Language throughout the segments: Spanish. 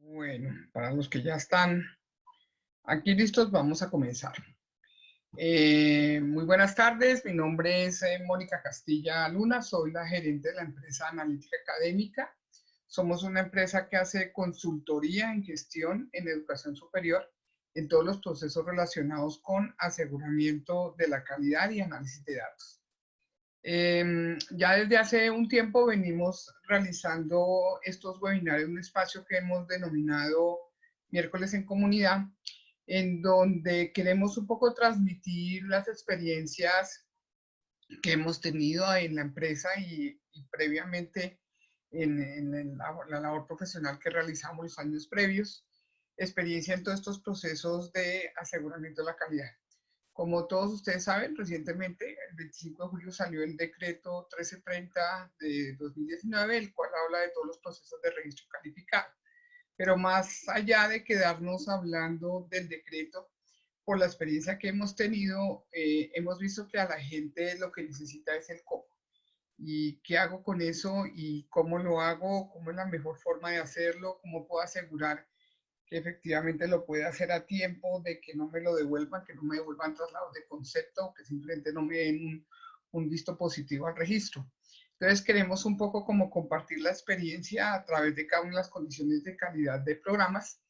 Bueno, para los que ya están aquí listos, vamos a comenzar. Muy buenas tardes, mi nombre es Mónica Castilla Luna, soy la gerente de la empresa Analítica Académica. Somos una empresa que hace consultoría en gestión en educación superior en todos los procesos relacionados con aseguramiento de la calidad y análisis de datos. Ya desde hace un tiempo venimos realizando estos webinarios, un espacio que hemos denominado Miércoles en Comunidad, en donde queremos un poco transmitir las experiencias que hemos tenido en la empresa y previamente en la labor profesional que realizamos los años previos, experiencia en todos estos procesos de aseguramiento de la calidad. Como todos ustedes saben, recientemente, el 25 de julio, salió el decreto 1330 de 2019, el cual habla de todos los procesos de registro calificado. Pero más allá de quedarnos hablando del decreto, por la experiencia que hemos tenido, hemos visto que a la gente lo que necesita es el cómo. ¿Y qué hago con eso? ¿Y cómo lo hago? ¿Cómo es la mejor forma de hacerlo? ¿Cómo puedo asegurar que efectivamente lo pueda hacer a tiempo, de que no me lo devuelvan, que no me devuelvan traslados de concepto, que simplemente no me den un visto positivo al registro? Entonces queremos un poco como compartir la experiencia a través de cada una de las condiciones de calidad de programas,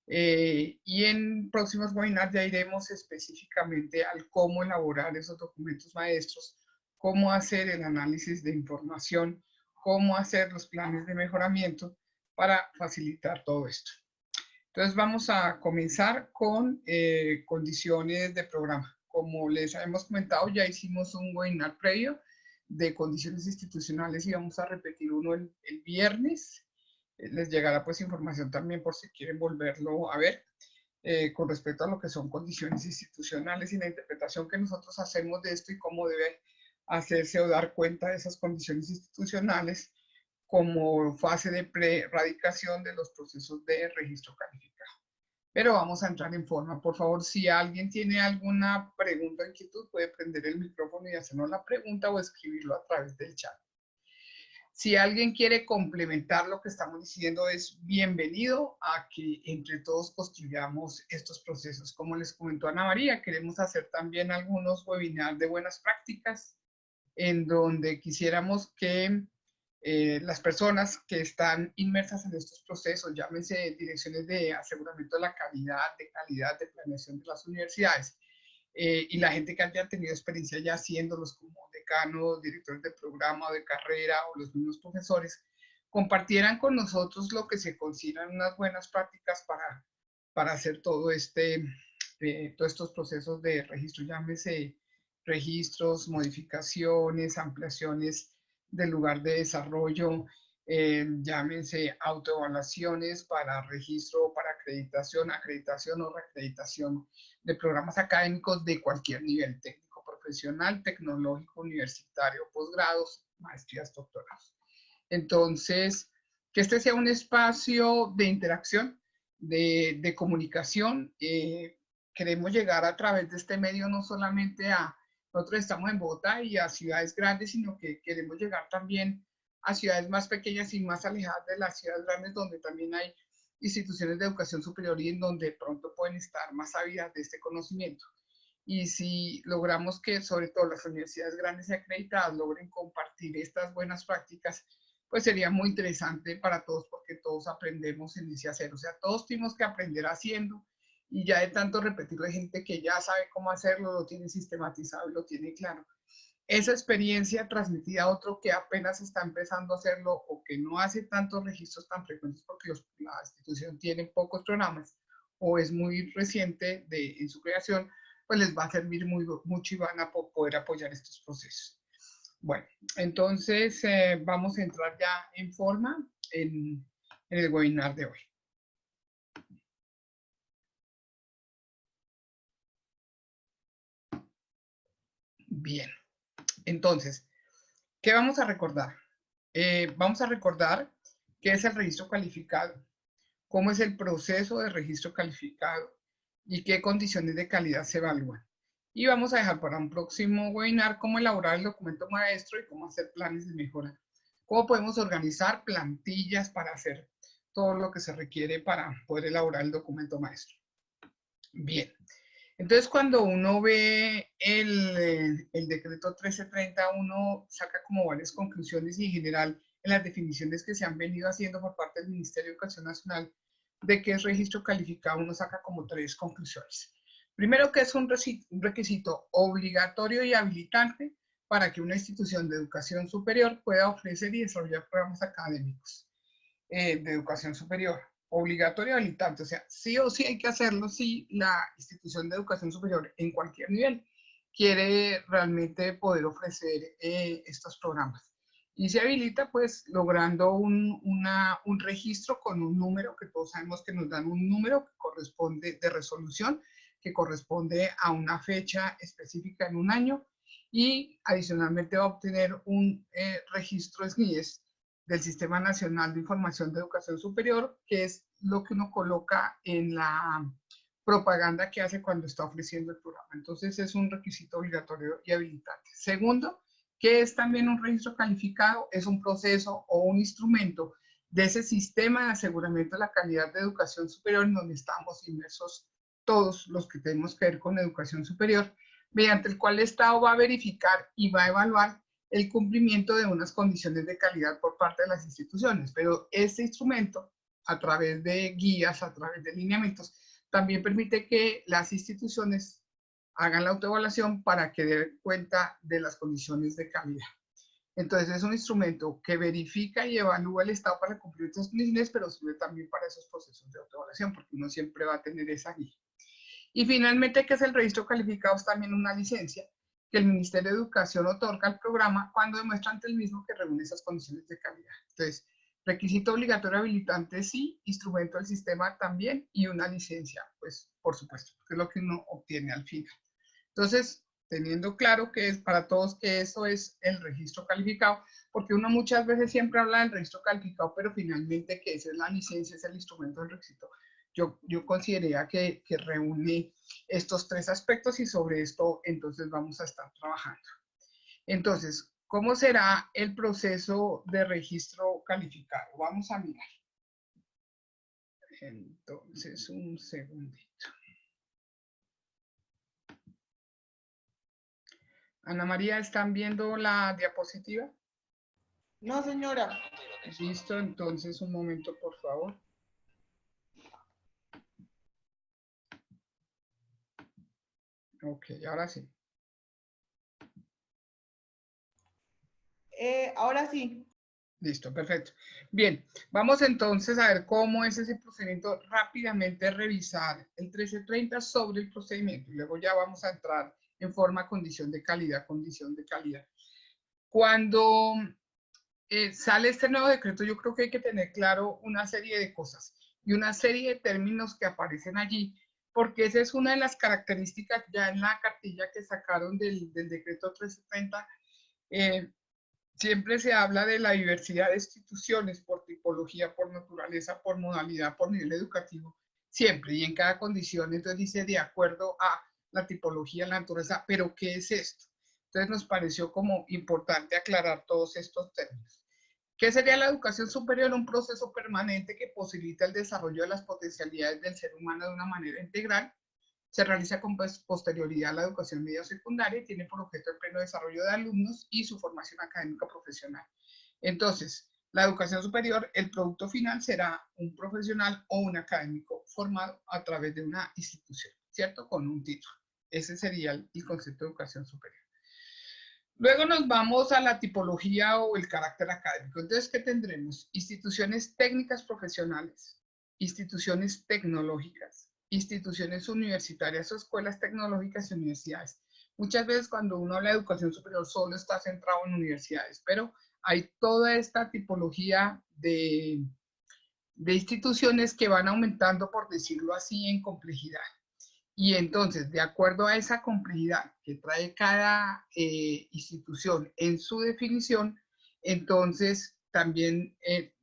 y en próximos webinars ya iremos específicamente al cómo elaborar esos documentos maestros, cómo hacer el análisis de información, cómo hacer los planes de mejoramiento para facilitar todo esto. Entonces vamos a comenzar con condiciones de programa. Como les hemos comentado, ya hicimos un webinar previo de condiciones institucionales y vamos a repetir uno el viernes. Les llegará pues información también por si quieren volverlo a ver, con respecto a lo que son condiciones institucionales y la interpretación que nosotros hacemos de esto y cómo debe hacerse o dar cuenta de esas condiciones institucionales como fase de pre-radicación de los procesos de registro calificado. Pero vamos a entrar en forma. Por favor, si alguien tiene alguna pregunta o inquietud, puede prender el micrófono y hacernos la pregunta o escribirlo a través del chat. Si alguien quiere complementar lo que estamos diciendo, es bienvenido a que entre todos construyamos estos procesos. Como les comentó Ana María, queremos hacer también algunos webinars de buenas prácticas en donde quisiéramos que las personas que están inmersas en estos procesos, llámense direcciones de aseguramiento de la calidad de planeación de las universidades, y la gente que haya tenido experiencia ya haciéndolos como decanos, directores de programa o de carrera o los mismos profesores, compartieran con nosotros lo que se consideran unas buenas prácticas para hacer todo todos estos procesos de registro, llámese registros, modificaciones, ampliaciones del lugar de desarrollo, llámense autoevaluaciones para registro, para acreditación o reacreditación de programas académicos de cualquier nivel técnico, profesional, tecnológico, universitario, posgrados, maestrías, doctorados. Entonces, que este sea un espacio de interacción, de comunicación. Queremos llegar a través de este medio no solamente nosotros estamos en Bogotá y a ciudades grandes, sino que queremos llegar también a ciudades más pequeñas y más alejadas de las ciudades grandes, donde también hay instituciones de educación superior y en donde pronto pueden estar más ávidas de este conocimiento. Y si logramos que sobre todo las universidades grandes y acreditadas logren compartir estas buenas prácticas, pues sería muy interesante para todos, porque todos aprendemos en ese hacer. O sea, todos tenemos que aprender haciendo, y ya de tanto repetirlo hay gente que ya sabe cómo hacerlo, lo tiene sistematizado y lo tiene claro. Esa experiencia transmitida a otro que apenas está empezando a hacerlo o que no hace tantos registros tan frecuentes porque la institución tiene pocos programas o es muy reciente en su creación, pues les va a servir mucho y van a poder apoyar estos procesos. Bueno, entonces vamos a entrar ya en forma en el webinar de hoy. Bien, entonces, ¿qué vamos a recordar? Vamos a recordar qué es el registro calificado, cómo es el proceso de registro calificado y qué condiciones de calidad se evalúan. Y vamos a dejar para un próximo webinar cómo elaborar el documento maestro y cómo hacer planes de mejora. Cómo podemos organizar plantillas para hacer todo lo que se requiere para poder elaborar el documento maestro. Bien, entonces cuando uno ve el decreto 1330, uno saca como varias conclusiones y en general en las definiciones que se han venido haciendo por parte del Ministerio de Educación Nacional de qué es registro calificado, uno saca como 3 conclusiones. Primero, que es un requisito obligatorio y habilitante para que una institución de educación superior pueda ofrecer y desarrollar programas académicos de educación superior. Obligatorio y habilitante, o sea, sí o sí hay que hacerlo si la institución de educación superior en cualquier nivel quiere realmente poder ofrecer estos programas. Y se habilita pues logrando un registro con un número, que todos sabemos que nos dan un número que corresponde de resolución, que corresponde a una fecha específica en un año, y adicionalmente va a obtener un registro SNIES del Sistema Nacional de Información de Educación Superior, que es lo que uno coloca en la propaganda que hace cuando está ofreciendo el programa. Entonces es un requisito obligatorio y habilitante. Segundo, que es también un registro calificado, es un proceso o un instrumento de ese sistema de aseguramiento de la calidad de educación superior en donde estamos inmersos todos los que tenemos que ver con educación superior, mediante el cual el Estado va a verificar y va a evaluar el cumplimiento de unas condiciones de calidad por parte de las instituciones. Pero este instrumento, a través de guías, a través de lineamientos, también permite que las instituciones hagan la autoevaluación para que den cuenta de las condiciones de calidad. Entonces es un instrumento que verifica y evalúa el Estado para cumplir estas condiciones, pero sirve también para esos procesos de autoevaluación, porque uno siempre va a tener esa guía. Y finalmente, que es el registro calificado, es también una licencia que el Ministerio de Educación otorga al programa cuando demuestra ante el mismo que reúne esas condiciones de calidad. Entonces, requisito obligatorio habilitante sí, instrumento del sistema también, y una licencia, pues por supuesto, que es lo que uno obtiene al final. Entonces, teniendo claro que es para todos que eso es el registro calificado, porque uno muchas veces siempre habla del registro calificado, pero finalmente que esa es la licencia, es el instrumento del requisito. Yo consideraría que reúne estos 3 aspectos y sobre esto entonces vamos a estar trabajando. Entonces, ¿cómo será el proceso de registro calificado? Vamos a mirar. Entonces, un segundito. Ana María, ¿están viendo la diapositiva? No, señora. Listo, entonces un momento, por favor. Ok, ahora sí. Ahora sí. Listo, perfecto. Bien, vamos entonces a ver cómo es ese procedimiento, rápidamente revisar el 1330 sobre el procedimiento y luego ya vamos a entrar en forma condición de calidad, condición de calidad. Cuando sale este nuevo decreto, yo creo que hay que tener claro una serie de cosas y una serie de términos que aparecen allí, porque esa es una de las características ya en la cartilla que sacaron del decreto 1330. Siempre se habla de la diversidad de instituciones por tipología, por naturaleza, por modalidad, por nivel educativo, siempre y en cada condición. Entonces dice de acuerdo a la tipología, la naturaleza, pero ¿qué es esto? Entonces nos pareció como importante aclarar todos estos términos. ¿Qué sería la educación superior? Un proceso permanente que posibilita el desarrollo de las potencialidades del ser humano de una manera integral. Se realiza con posterioridad a la educación media secundaria y tiene por objeto el pleno desarrollo de alumnos y su formación académica profesional. Entonces, la educación superior, el producto final será un profesional o un académico formado a través de una institución, ¿cierto? Con un título. Ese sería el concepto de educación superior. Luego nos vamos a la tipología o el carácter académico. Entonces, ¿qué tendremos? Instituciones técnicas profesionales, instituciones tecnológicas, instituciones universitarias o escuelas tecnológicas y universidades. Muchas veces cuando uno habla de educación superior solo está centrado en universidades, pero hay toda esta tipología de instituciones que van aumentando, por decirlo así, en complejidad. Y entonces, de acuerdo a esa complejidad que trae cada institución en su definición, entonces también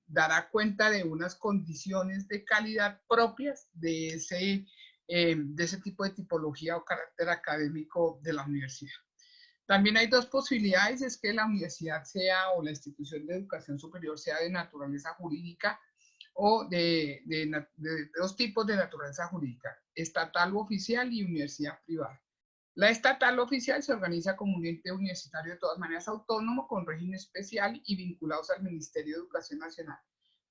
dará cuenta de unas condiciones de calidad propias de ese tipo de tipología o carácter académico de la universidad. También hay 2 posibilidades, es que la universidad sea o la institución de educación superior sea de naturaleza jurídica o de dos tipos de naturaleza jurídica, estatal u oficial y universidad privada. La estatal oficial se organiza como un ente universitario de todas maneras autónomo, con régimen especial y vinculados al Ministerio de Educación Nacional,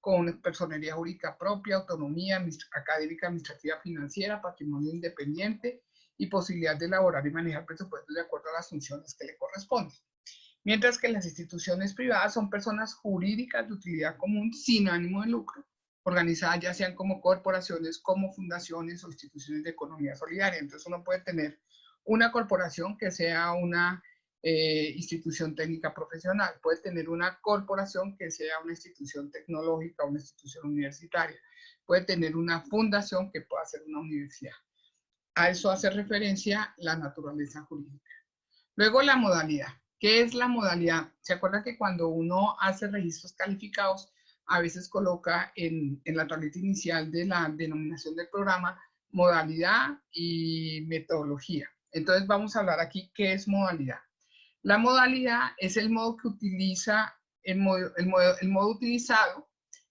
con personería jurídica propia, autonomía académica, administrativa, financiera, patrimonio independiente y posibilidad de elaborar y manejar presupuestos de acuerdo a las funciones que le corresponden. Mientras que las instituciones privadas son personas jurídicas de utilidad común sin ánimo de lucro, organizadas ya sean como corporaciones, como fundaciones o instituciones de economía solidaria. Entonces uno puede tener una corporación que sea una institución técnica profesional, puede tener una corporación que sea una institución tecnológica, una institución universitaria, puede tener una fundación que pueda ser una universidad. A eso hace referencia la naturaleza jurídica. Luego la modalidad. ¿Qué es la modalidad? ¿Se acuerda que cuando uno hace registros calificados, a veces coloca en la tableta inicial de la denominación del programa modalidad y metodología? Entonces vamos a hablar aquí qué es modalidad. La modalidad es el modo que utiliza, el modo utilizado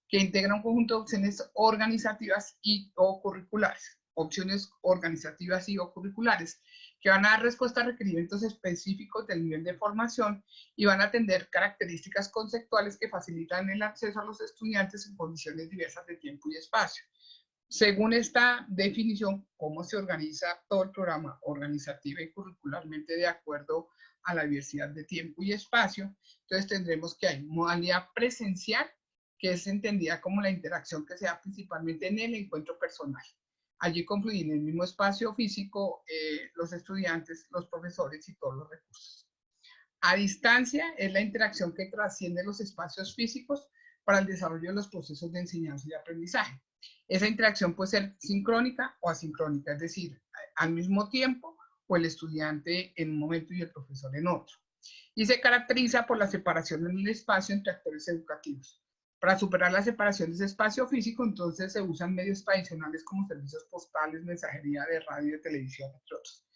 que integra un conjunto de opciones organizativas y o curriculares. Opciones organizativas y o curriculares que van a dar respuesta a requerimientos específicos del nivel de formación y van a atender características conceptuales que facilitan el acceso a los estudiantes en condiciones diversas de tiempo y espacio. Según esta definición, cómo se organiza todo el programa organizativa y curricularmente de acuerdo a la diversidad de tiempo y espacio, entonces tendremos que hay modalidad presencial, que es entendida como la interacción que se da principalmente en el encuentro personal. Allí confluyen en el mismo espacio físico los estudiantes, los profesores y todos los recursos. A distancia es la interacción que trasciende los espacios físicos para el desarrollo de los procesos de enseñanza y aprendizaje. Esa interacción puede ser sincrónica o asincrónica, es decir, al mismo tiempo o el estudiante en un momento y el profesor en otro. Y se caracteriza por la separación en el espacio entre actores educativos. Para superar la separación de ese espacio físico, entonces se usan medios tradicionales como servicios postales, mensajería de radio, de televisión, entre otros.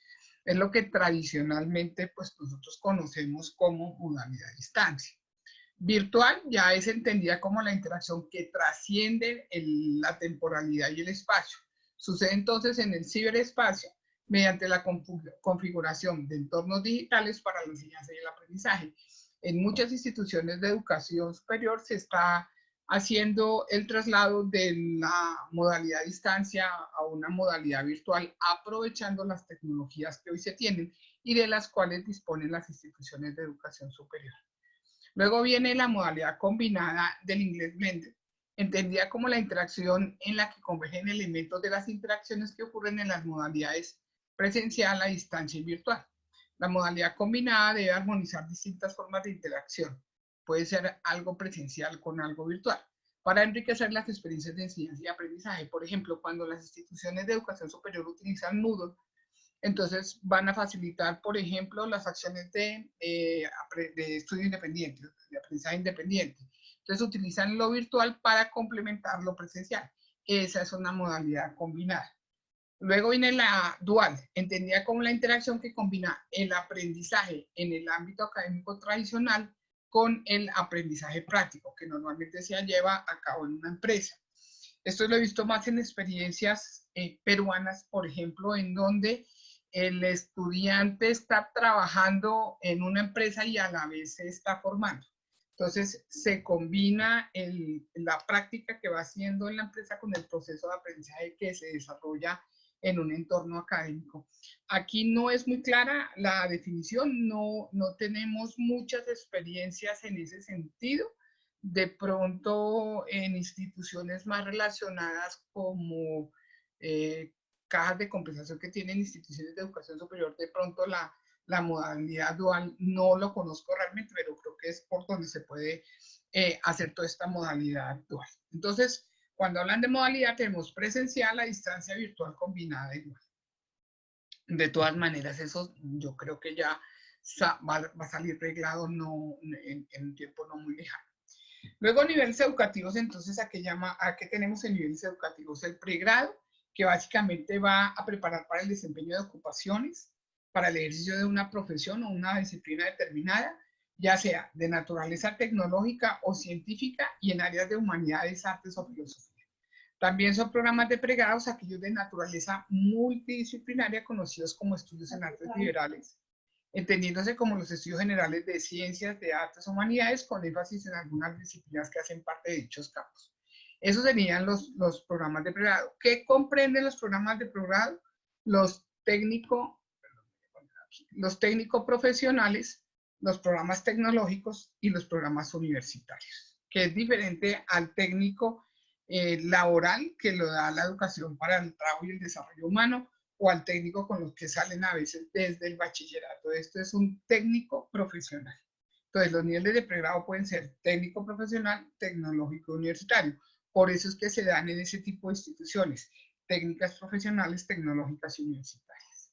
Es lo que tradicionalmente pues, nosotros conocemos como modalidad a distancia. Virtual ya es entendida como la interacción que trasciende la temporalidad y el espacio. Sucede entonces en el ciberespacio mediante la configuración de entornos digitales para la enseñanza y el aprendizaje. En muchas instituciones de educación superior se está haciendo el traslado de la modalidad a distancia a una modalidad virtual, aprovechando las tecnologías que hoy se tienen y de las cuales disponen las instituciones de educación superior. Luego viene la modalidad combinada del inglés blended, entendida como la interacción en la que convergen elementos de las interacciones que ocurren en las modalidades presencial, a distancia y virtual. La modalidad combinada debe armonizar distintas formas de interacción. Puede ser algo presencial con algo virtual, para enriquecer las experiencias de enseñanza y aprendizaje. Por ejemplo, cuando las instituciones de educación superior utilizan Moodle, entonces van a facilitar, por ejemplo, las acciones de estudio independiente, de aprendizaje independiente. Entonces utilizan lo virtual para complementar lo presencial. Esa es una modalidad combinada. Luego viene la dual, entendida como la interacción que combina el aprendizaje en el ámbito académico tradicional con el aprendizaje práctico, que normalmente se lleva a cabo en una empresa. Esto lo he visto más en experiencias peruanas, por ejemplo, en donde el estudiante está trabajando en una empresa y a la vez se está formando. Entonces, se combina la práctica que va haciendo en la empresa con el proceso de aprendizaje que se desarrolla en un entorno académico. Aquí no es muy clara la definición, no tenemos muchas experiencias en ese sentido. De pronto, en instituciones más relacionadas como cajas de compensación que tienen instituciones de educación superior, de pronto la modalidad dual no lo conozco realmente, pero creo que es por donde se puede hacer toda esta modalidad dual. Entonces, cuando hablan de modalidad, tenemos presencial, a distancia, virtual, combinada y dual. De todas maneras, eso yo creo que ya va a salir reglado en un tiempo no muy lejano. Luego, niveles educativos, entonces, ¿a qué tenemos en niveles educativos? El pregrado, que básicamente va a preparar para el desempeño de ocupaciones, para el ejercicio de una profesión o una disciplina determinada, ya sea de naturaleza tecnológica o científica y en áreas de humanidades, artes o filosofía. También son programas de pregrados aquellos de naturaleza multidisciplinaria conocidos como estudios en artes liberales, entendiéndose como los estudios generales de ciencias, de artes, humanidades, con énfasis en algunas disciplinas que hacen parte de dichos campos. Esos serían los programas de pregrado. ¿Qué comprenden los programas de pregrado? Los técnico profesionales, los programas tecnológicos y los programas universitarios, que es diferente al técnico laboral que lo da la educación para el trabajo y el desarrollo humano, o al técnico con los que salen a veces desde el bachillerato. Esto es un técnico profesional. Entonces, los niveles de pregrado pueden ser técnico profesional, tecnológico, universitario. Por eso es que se dan en ese tipo de instituciones, técnicas profesionales, tecnológicas y universitarias.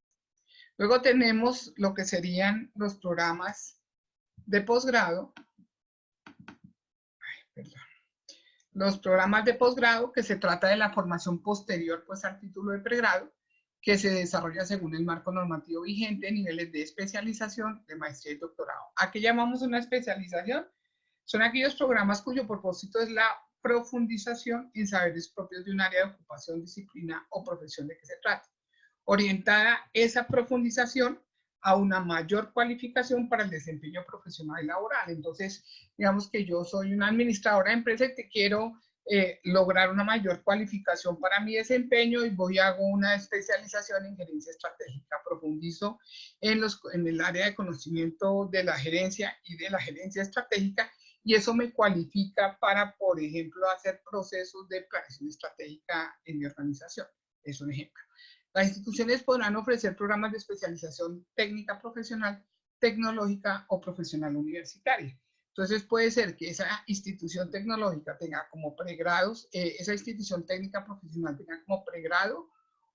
Luego tenemos lo que serían los programas de posgrado. Los programas de posgrado, que se trata de la formación posterior pues, al título de pregrado, que se desarrolla según el marco normativo vigente, niveles de especialización, de maestría y doctorado. ¿A qué llamamos una especialización? Son aquellos programas cuyo propósito es la profundización en saberes propios de un área de ocupación, disciplina o profesión de que se trate. Orientada esa profundización a una mayor cualificación para el desempeño profesional y laboral. Entonces, digamos que yo soy una administradora de empresa y te quiero lograr una mayor cualificación para mi desempeño y voy a hago una especialización en gerencia estratégica. Profundizo en el área de conocimiento de la gerencia y de la gerencia estratégica y eso me cualifica para, por ejemplo, hacer procesos de planeación estratégica en mi organización. Es un ejemplo. Las instituciones podrán ofrecer programas de especialización técnica profesional, tecnológica o profesional universitaria. Entonces puede ser que esa institución tecnológica tenga como pregrados, esa institución técnica profesional tenga como pregrado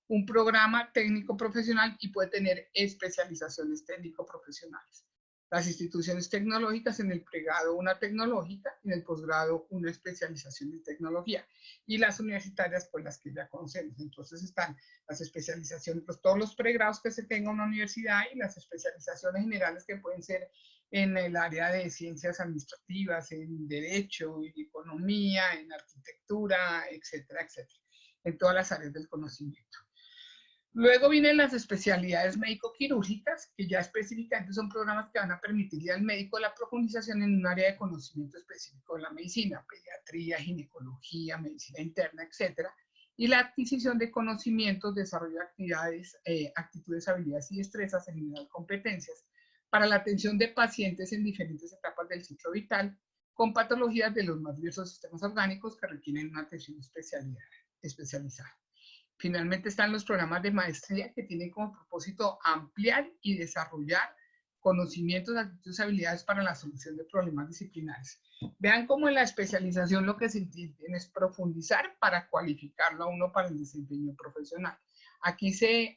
un programa técnico profesional y puede tener especializaciones técnico profesionales. Las instituciones tecnológicas en el pregrado una tecnológica y en el posgrado una especialización en tecnología. Y las universitarias, pues las que ya conocemos. Entonces están las especializaciones, pues todos los pregrados que se tenga en una universidad y las especializaciones generales que pueden ser en el área de ciencias administrativas, en derecho, en economía, en arquitectura, etcétera, etcétera. En todas las áreas del conocimiento. Luego vienen las especialidades médico-quirúrgicas, que ya específicamente son programas que van a permitirle al médico la profundización en un área de conocimiento específico de la medicina, pediatría, ginecología, medicina interna, etcétera, y la adquisición de conocimientos, desarrollo de actividades, actitudes, habilidades y destrezas, en general competencias, para la atención de pacientes en diferentes etapas del ciclo vital, con patologías de los más diversos sistemas orgánicos que requieren una atención especializada. Finalmente están los programas de maestría que tienen como propósito ampliar y desarrollar conocimientos, actitudes, habilidades para la solución de problemas disciplinares. Vean cómo en la especialización lo que se entiende es profundizar para cualificarlo a uno para el desempeño profesional. Aquí se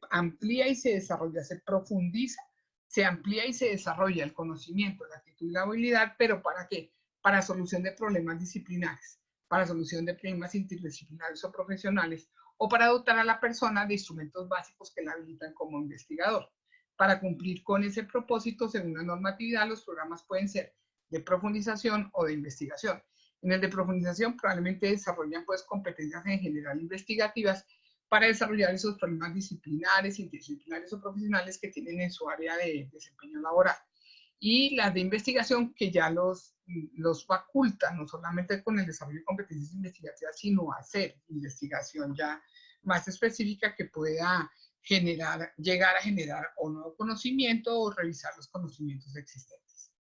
amplía y se desarrolla, se profundiza, se amplía y se desarrolla el conocimiento, la actitud y la habilidad, pero ¿para qué? Para solución de problemas disciplinares, para solución de problemas interdisciplinarios o profesionales, o para dotar a la persona de instrumentos básicos que la habilitan como investigador. Para cumplir con ese propósito, según la normatividad, los programas pueden ser de profundización o de investigación. En el de profundización probablemente desarrollan pues competencias en general investigativas para desarrollar esos problemas disciplinares, interdisciplinares o profesionales que tienen en su área de desempeño laboral. Y las de investigación que ya los facultan, no solamente con el desarrollo de competencias investigativas, sino hacer investigación ya más específica que pueda llegar a generar o nuevo conocimiento o revisar los conocimientos existentes.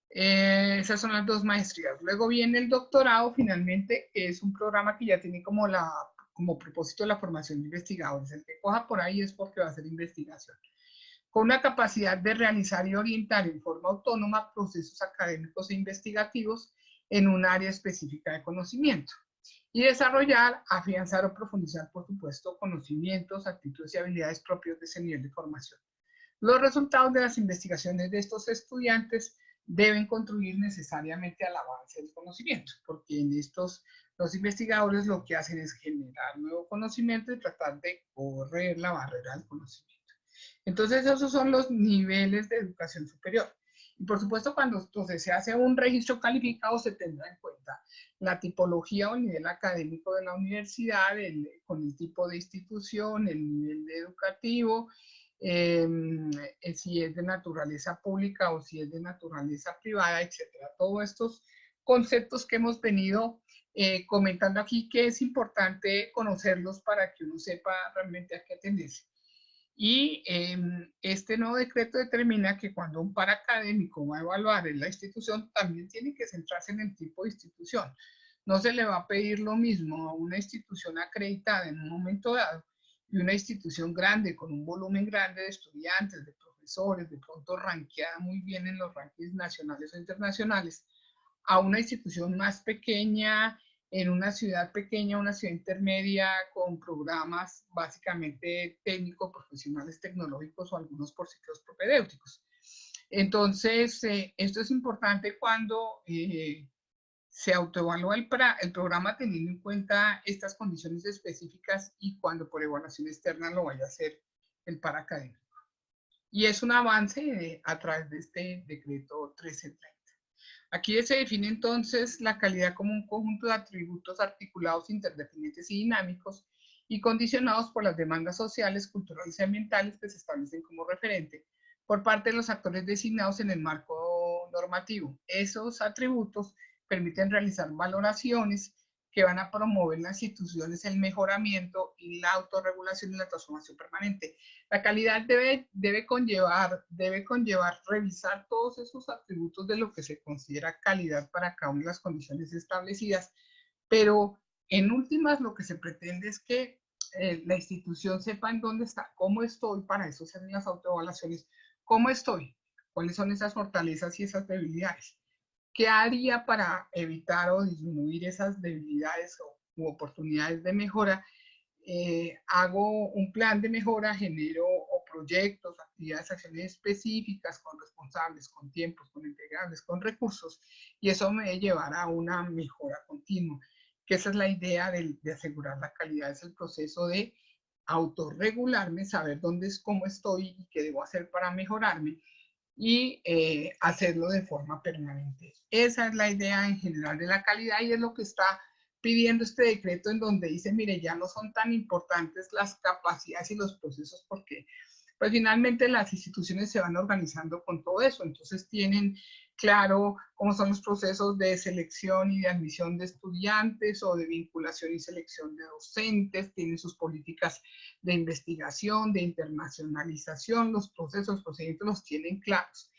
Esas son las dos maestrías. Luego viene el doctorado, finalmente, que es un programa que ya tiene como propósito la formación de investigadores. El que coja por ahí es porque va a hacer investigación, con una capacidad de realizar y orientar en forma autónoma procesos académicos e investigativos en un área específica de conocimiento. Y desarrollar, afianzar o profundizar, por supuesto, conocimientos, actitudes y habilidades propios de ese nivel de formación. Los resultados de las investigaciones de estos estudiantes deben contribuir necesariamente al avance del conocimiento, porque en estos los investigadores lo que hacen es generar nuevo conocimiento y tratar de correr la barrera del conocimiento. Entonces, esos son los niveles de educación superior. Y por supuesto, cuando entonces se hace un registro calificado, se tendrá en cuenta la tipología o el nivel académico de la universidad, con el tipo de institución, el nivel educativo, si es de naturaleza pública o si es de naturaleza privada, etcétera. Todos estos conceptos que hemos venido comentando aquí, que es importante conocerlos para que uno sepa realmente a qué atenderse. Y este nuevo decreto determina que cuando un paracadémico va a evaluar en la institución, también tiene que centrarse en el tipo de institución. No se le va a pedir lo mismo a una institución acreditada en un momento dado y una institución grande, con un volumen grande de estudiantes, de profesores, de pronto ranqueada muy bien en los rankings nacionales o internacionales, a una institución más pequeña, en una ciudad pequeña, una ciudad intermedia, con programas básicamente técnicos, profesionales, tecnológicos o algunos por ciclos propedéuticos. Entonces, esto es importante cuando se autoevalúa el programa teniendo en cuenta estas condiciones específicas y cuando por evaluación externa lo vaya a hacer el paracadémico. Y es un avance a través de este decreto 1330. Aquí se define entonces la calidad como un conjunto de atributos articulados, interdependientes y dinámicos y condicionados por las demandas sociales, culturales y ambientales que se establecen como referente por parte de los actores designados en el marco normativo. Esos atributos permiten realizar valoraciones que van a promover en las instituciones el mejoramiento y la autorregulación y la transformación permanente. La calidad debe conllevar revisar todos esos atributos de lo que se considera calidad para cada una de las condiciones establecidas, pero en últimas lo que se pretende es que la institución sepa en dónde está, cómo estoy, para eso se hacen las autoevaluaciones, cómo estoy, cuáles son esas fortalezas y esas debilidades. ¿Qué haría para evitar o disminuir esas debilidades u oportunidades de mejora? Hago un plan de mejora, genero o proyectos, actividades, acciones específicas con responsables, con tiempos, con integrables, con recursos, y eso me debe llevar a una mejora continua, que esa es la idea de asegurar la calidad, es el proceso de autorregularme, saber dónde es, cómo estoy y qué debo hacer para mejorarme, y hacerlo de forma permanente. Esa es la idea en general de la calidad y es lo que está pidiendo este decreto, en donde dice, mire, ya no son tan importantes las capacidades y los procesos porque pues finalmente las instituciones se van organizando con todo eso, entonces tienen claro cómo son los procesos de selección y de admisión de estudiantes o de vinculación y selección de docentes, tienen sus políticas de investigación, de internacionalización, los procesos, los procedimientos los tienen claros.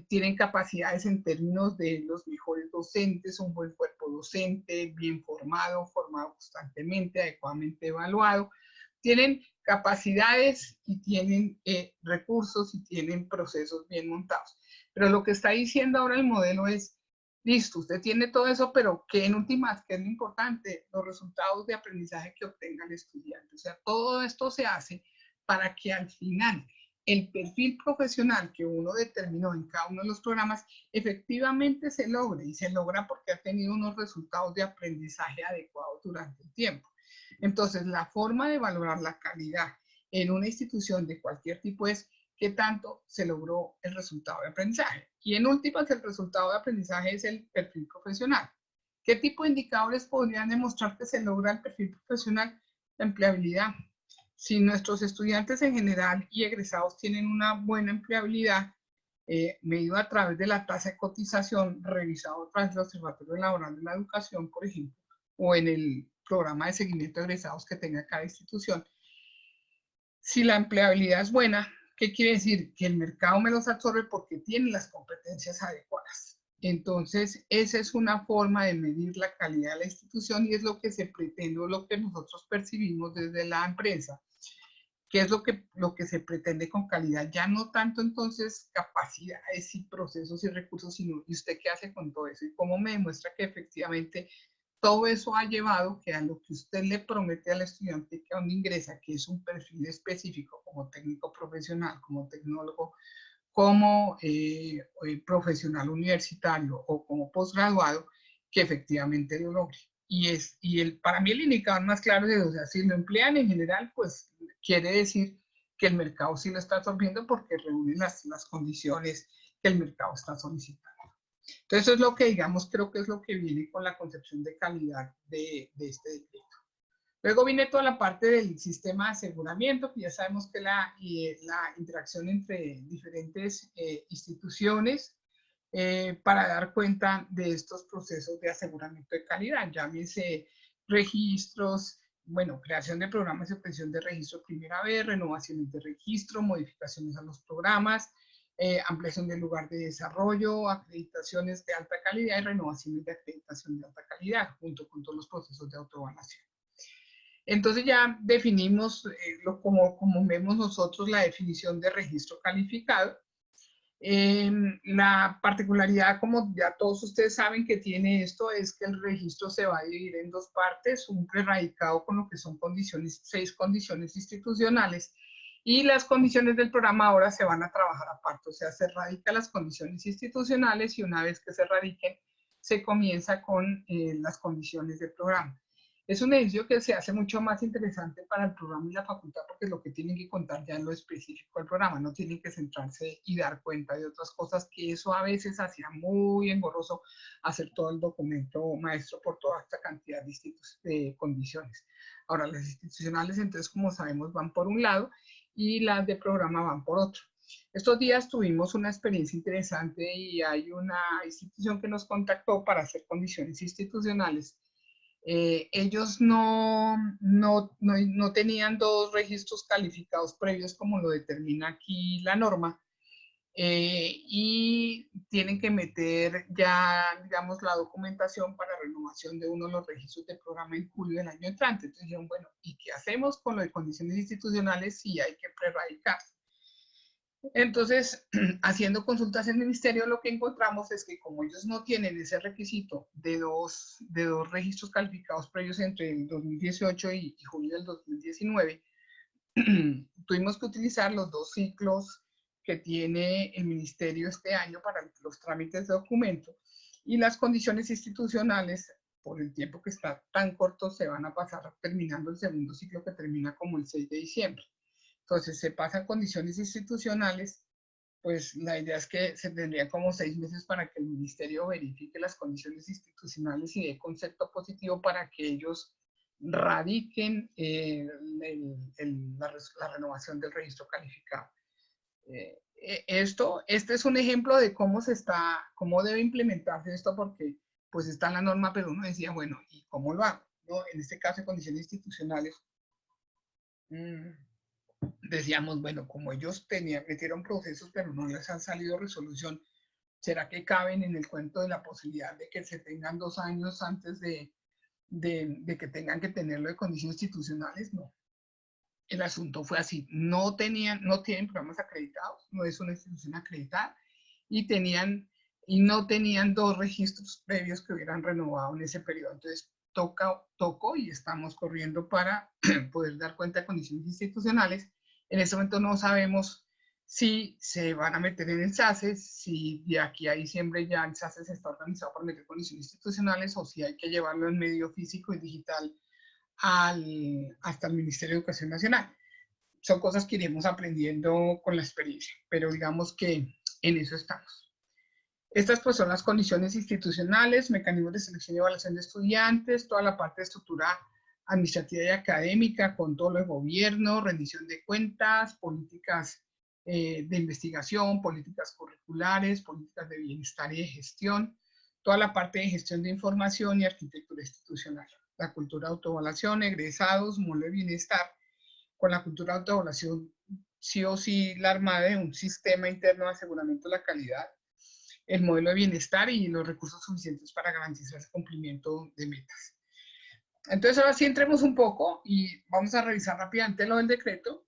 Tienen capacidades en términos de los mejores docentes, un buen cuerpo docente, bien formado, formado constantemente, adecuadamente evaluado. Tienen capacidades y tienen recursos y tienen procesos bien montados. Pero lo que está diciendo ahora el modelo es, listo, usted tiene todo eso, pero ¿qué en últimas, qué es lo importante? Los resultados de aprendizaje que obtenga el estudiante. O sea, todo esto se hace para que al final el perfil profesional que uno determinó en cada uno de los programas efectivamente se logre, y se logra porque ha tenido unos resultados de aprendizaje adecuados durante el tiempo. Entonces, la forma de valorar la calidad en una institución de cualquier tipo es qué tanto se logró el resultado de aprendizaje. Y en últimas, el resultado de aprendizaje es el perfil profesional. ¿Qué tipo de indicadores podrían demostrar que se logra el perfil profesional? La empleabilidad. Si nuestros estudiantes en general y egresados tienen una buena empleabilidad, medido a través de la tasa de cotización, revisado a través del Observatorio Laboral de la Educación, por ejemplo, o en el programa de seguimiento de egresados que tenga cada institución. Si la empleabilidad es buena, ¿qué quiere decir? Que el mercado me los absorbe porque tiene las competencias adecuadas. Entonces, esa es una forma de medir la calidad de la institución y es lo que se pretende o lo que nosotros percibimos desde la empresa. ¿Qué es lo que se pretende con calidad? Ya no tanto entonces capacidades y procesos y recursos, sino ¿y usted qué hace con todo eso? Y cómo me demuestra que efectivamente todo eso ha llevado que a lo que usted le promete al estudiante que aún ingresa, que es un perfil específico como técnico profesional, como tecnólogo, como profesional universitario o como posgraduado, que efectivamente lo logre. Para mí el indicador más claro es, o sea, si lo emplean en general, pues quiere decir que el mercado sí lo está absorbiendo porque reúne las condiciones que el mercado está solicitando. Entonces, eso es lo que, digamos, creo que es lo que viene con la concepción de calidad de este decreto. Luego viene toda la parte del sistema de aseguramiento, que ya sabemos que la interacción entre diferentes instituciones para dar cuenta de estos procesos de aseguramiento de calidad, llámese registros, bueno, creación de programas de obtención de registro primera vez, renovaciones de registro, modificaciones a los programas, ampliación del lugar de desarrollo, acreditaciones de alta calidad y renovaciones de acreditación de alta calidad, junto con todos los procesos de autoevaluación. Entonces ya definimos, como vemos nosotros, la definición de registro calificado. La particularidad, como ya todos ustedes saben que tiene esto, es que el registro se va a dividir en dos partes, un preradicado con lo que son condiciones, 6 condiciones institucionales, y las condiciones del programa ahora se van a trabajar aparte, o sea, se radican las condiciones institucionales y una vez que se radiquen, se comienza con las condiciones del programa. Es un ejercicio que se hace mucho más interesante para el programa y la facultad porque es lo que tienen que contar ya en lo específico del programa, no tienen que centrarse y dar cuenta de otras cosas que eso a veces hacía muy engorroso hacer todo el documento maestro por toda esta cantidad de condiciones. Ahora, las institucionales, entonces, como sabemos, van por un lado y las de programa van por otro. Estos días tuvimos una experiencia interesante y hay una institución que nos contactó para hacer condiciones institucionales. Ellos no tenían 2 registros calificados previos como lo determina aquí la norma y tienen que meter ya, digamos, la documentación para renovación de uno de los registros de programa en julio del año entrante. Entonces dijeron, bueno, ¿y qué hacemos con lo de condiciones institucionales si hay que preradicar? Entonces, haciendo consultas en el ministerio, lo que encontramos es que como ellos no tienen ese requisito de dos registros calificados previos entre el 2018 y julio del 2019, tuvimos que utilizar los 2 ciclos que tiene el ministerio este año para los trámites de documento y las condiciones institucionales, por el tiempo que está tan corto, se van a pasar terminando el segundo ciclo que termina como el 6 de diciembre. Entonces se pasan condiciones institucionales, pues la idea es que se tendría como 6 meses para que el ministerio verifique las condiciones institucionales y dé concepto positivo para que ellos radiquen la renovación del registro calificado. Este es un ejemplo de cómo debe implementarse esto porque pues está en la norma, pero uno decía, bueno, ¿y cómo lo hago? ¿No? En este caso de condiciones institucionales, decíamos, bueno, como ellos metieron procesos, pero no les han salido resolución, ¿será que caben en el cuento de la posibilidad de que se tengan 2 años antes de que tengan que tenerlo de condiciones institucionales? No. El asunto fue así, no tienen programas acreditados, no es una institución acreditada, y no tenían 2 registros previos que hubieran renovado en ese periodo. Entonces, tocó y estamos corriendo para poder dar cuenta de condiciones institucionales. En este momento no sabemos si se van a meter en el SACE, si de aquí a diciembre ya el SACE se está organizado para meter condiciones institucionales o si hay que llevarlo en medio físico y digital hasta el Ministerio de Educación Nacional. Son cosas que iremos aprendiendo con la experiencia, pero digamos que en eso estamos. Estas pues son las condiciones institucionales, mecanismos de selección y evaluación de estudiantes, toda la parte de estructura administrativa y académica con todo lo de gobierno, rendición de cuentas, políticas de investigación, políticas curriculares, políticas de bienestar y de gestión, toda la parte de gestión de información y arquitectura institucional, la cultura de autoevaluación, egresados, modelo de bienestar. Con la cultura de autoevaluación, sí o sí la armada de un sistema interno de aseguramiento de la calidad, el modelo de bienestar y los recursos suficientes para garantizar el cumplimiento de metas. Entonces, ahora sí entremos un poco y vamos a revisar rápidamente lo del decreto.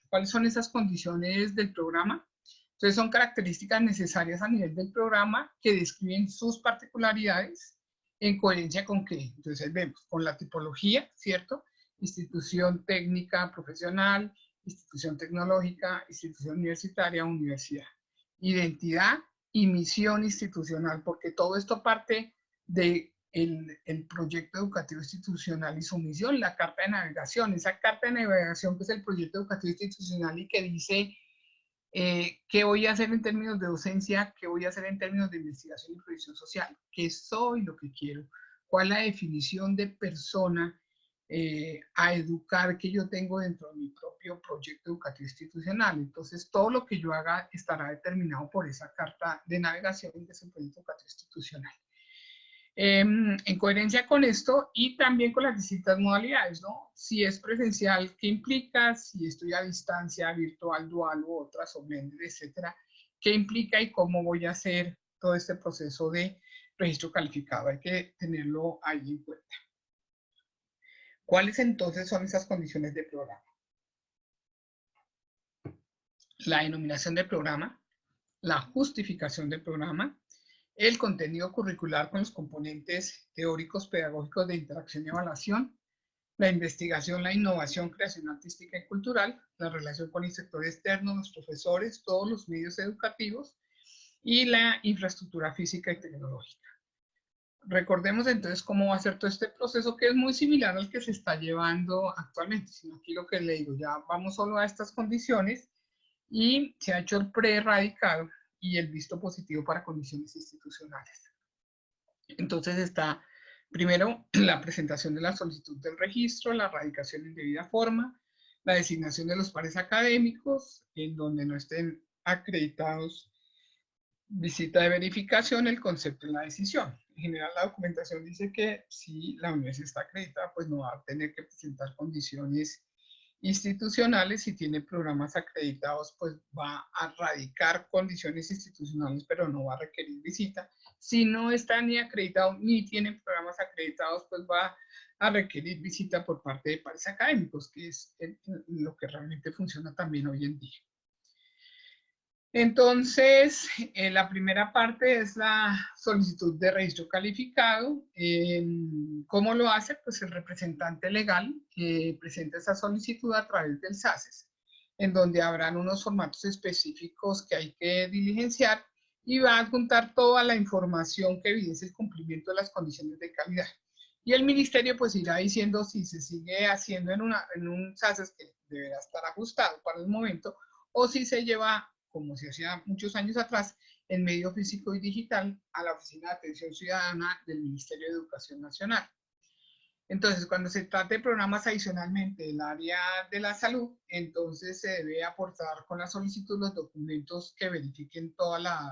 ¿Cuáles son esas condiciones del programa? Entonces, son características necesarias a nivel del programa que describen sus particularidades en coherencia con qué. Entonces, vemos con la tipología, ¿cierto? Institución técnica profesional, institución tecnológica, institución universitaria, universidad. Identidad y misión institucional, porque todo esto parte de el proyecto educativo institucional y su misión, la carta de navegación, esa carta de navegación que es el proyecto educativo institucional y que dice ¿Qué voy a hacer en términos de docencia? ¿Qué voy a hacer en términos de investigación y proyección social? ¿Qué soy lo que quiero? ¿Cuál es la definición de persona a educar que yo tengo dentro de mi propio proyecto educativo institucional? Entonces, todo lo que yo haga estará determinado por esa carta de navegación de ese proyecto educativo institucional. En coherencia con esto y también con las distintas modalidades, ¿no? Si es presencial, ¿qué implica? Si estoy a distancia, virtual, dual u otras, o blended, etcétera, ¿qué implica y cómo voy a hacer todo este proceso de registro calificado? Hay que tenerlo ahí en cuenta. ¿Cuáles entonces son esas condiciones de programa? La denominación del programa, la justificación del programa, el contenido curricular con los componentes teóricos, pedagógicos de interacción y evaluación, la investigación, la innovación, creación artística y cultural, la relación con el sector externo, los profesores, todos los medios educativos y la infraestructura física y tecnológica. Recordemos entonces cómo va a ser todo este proceso que es muy similar al que se está llevando actualmente, sino aquí lo que le digo, ya vamos solo a estas condiciones y se ha hecho el pre-radicado y el visto positivo para condiciones institucionales. Entonces está primero la presentación de la solicitud del registro, la radicación en debida forma, la designación de los pares académicos en donde no estén acreditados, visita de verificación, el concepto en la decisión. En general la documentación dice que si la universidad está acreditada, pues no va a tener que presentar condiciones institucionales. Si tiene programas acreditados, pues va a radicar condiciones institucionales, pero no va a requerir visita. Si no está ni acreditado ni tiene programas acreditados, pues va a requerir visita por parte de pares académicos, que es lo que realmente funciona también hoy en día. Entonces, la primera parte es la solicitud de registro calificado. ¿Cómo lo hace? Pues el representante legal presenta esa solicitud a través del SACES, en donde habrán unos formatos específicos que hay que diligenciar y va a adjuntar toda la información que evidencia el cumplimiento de las condiciones de calidad. Y el ministerio pues irá diciendo si se sigue haciendo en un SACES que deberá estar ajustado para el momento o si se lleva, como se hacía muchos años atrás, en medio físico y digital a la Oficina de Atención Ciudadana del Ministerio de Educación Nacional. Entonces, cuando se trate de programas adicionalmente del área de la salud, entonces se debe aportar con la solicitud los documentos que verifiquen toda la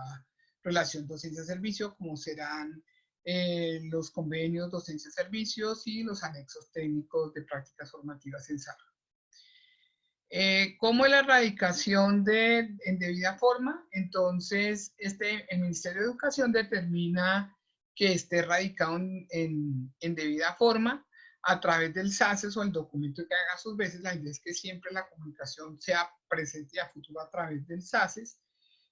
relación docencia-servicio, como serán los convenios docencia-servicios y los anexos técnicos de prácticas formativas en salud. ¿Cómo es la erradicación en debida forma? Entonces, el Ministerio de Educación determina que esté radicado en debida forma a través del SACES o el documento que haga sus veces. La idea es que siempre la comunicación sea presente y a futuro a través del SACES.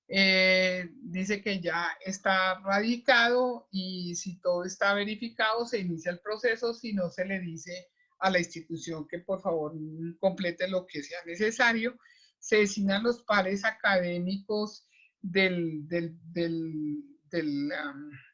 Dice que ya está radicado y si todo está verificado se inicia el proceso, si no se le dice a la institución que por favor complete lo que sea necesario. Se designan los pares académicos de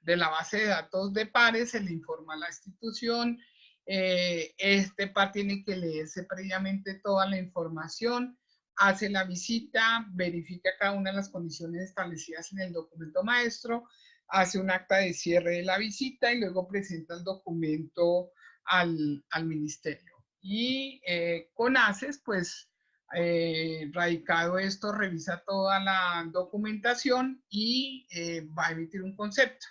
la base de datos de pares, se le informa a la institución, este par tiene que leerse previamente toda la información, hace la visita, verifica cada una de las condiciones establecidas en el documento maestro, hace un acta de cierre de la visita y luego presenta el documento al ministerio. Y con ACES, pues, radicado esto, revisa toda la documentación y va a emitir un concepto.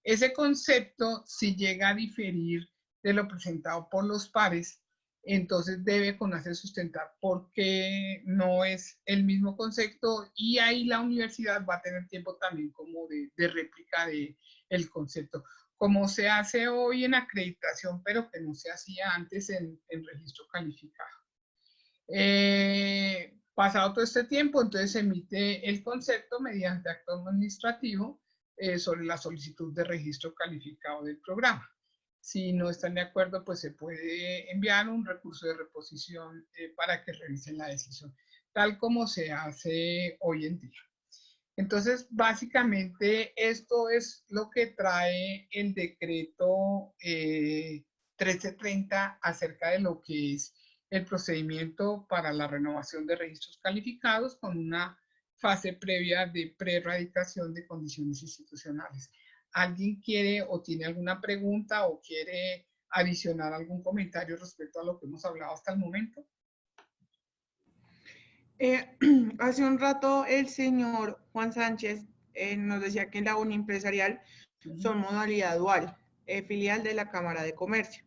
Ese concepto, si llega a diferir de lo presentado por los pares, entonces debe con ACES sustentar por qué no es el mismo concepto y ahí la universidad va a tener tiempo también como de réplica del concepto, como se hace hoy en acreditación, pero que no se hacía antes en registro calificado. Pasado todo este tiempo, entonces se emite el concepto mediante acto administrativo sobre la solicitud de registro calificado del programa. Si no están de acuerdo, pues se puede enviar un recurso de reposición para que revisen la decisión, tal como se hace hoy en día. Entonces, básicamente, esto es lo que trae el decreto 1330 acerca de lo que es el procedimiento para la renovación de registros calificados con una fase previa de pre-erradicación de condiciones institucionales. ¿Alguien quiere o tiene alguna pregunta o quiere adicionar algún comentario respecto a lo que hemos hablado hasta el momento? Hace un rato el señor Juan Sánchez nos decía que la Unión Empresarial son modalidad dual, filial de la Cámara de Comercio.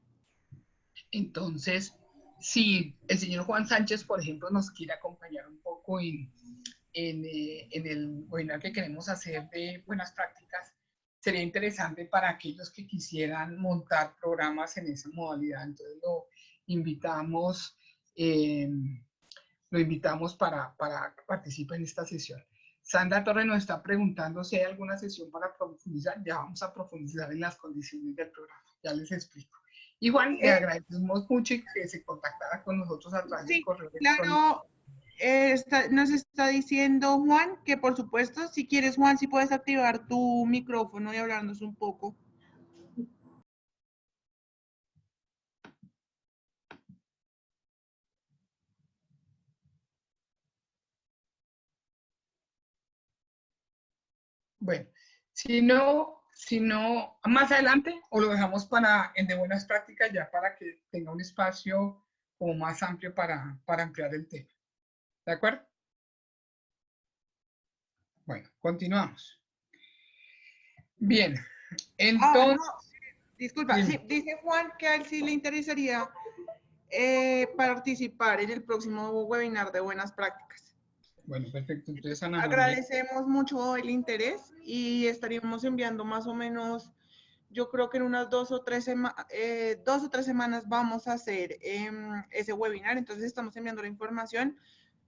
Entonces, si el señor Juan Sánchez, por ejemplo, nos quiere acompañar un poco en el webinar que queremos hacer de buenas prácticas, sería interesante para aquellos que quisieran montar programas en esa modalidad. Entonces invitamos, lo invitamos para que participe en esta sesión. Sandra Torres nos está preguntando si hay alguna sesión para profundizar. Ya vamos a profundizar en las condiciones del programa. Ya les explico. Igual le agradecemos mucho que se contactara con nosotros a través del correo electrónico. Claro, nos está diciendo Juan que por supuesto, si quieres Juan, si puedes activar tu micrófono y hablarnos un poco. Bueno, si no, más adelante o lo dejamos para en de buenas prácticas ya para que tenga un espacio como más amplio para ampliar el tema. ¿De acuerdo? Bueno, continuamos. Bien, entonces... Disculpa, sí, dice Juan que a él sí le interesaría participar en el próximo webinar de buenas prácticas. Bueno, perfecto. Entonces, Ana María. Agradecemos mucho el interés y estaríamos enviando más o menos, yo creo que en unas 2 o 3 semanas vamos a hacer ese webinar, entonces estamos enviando la información.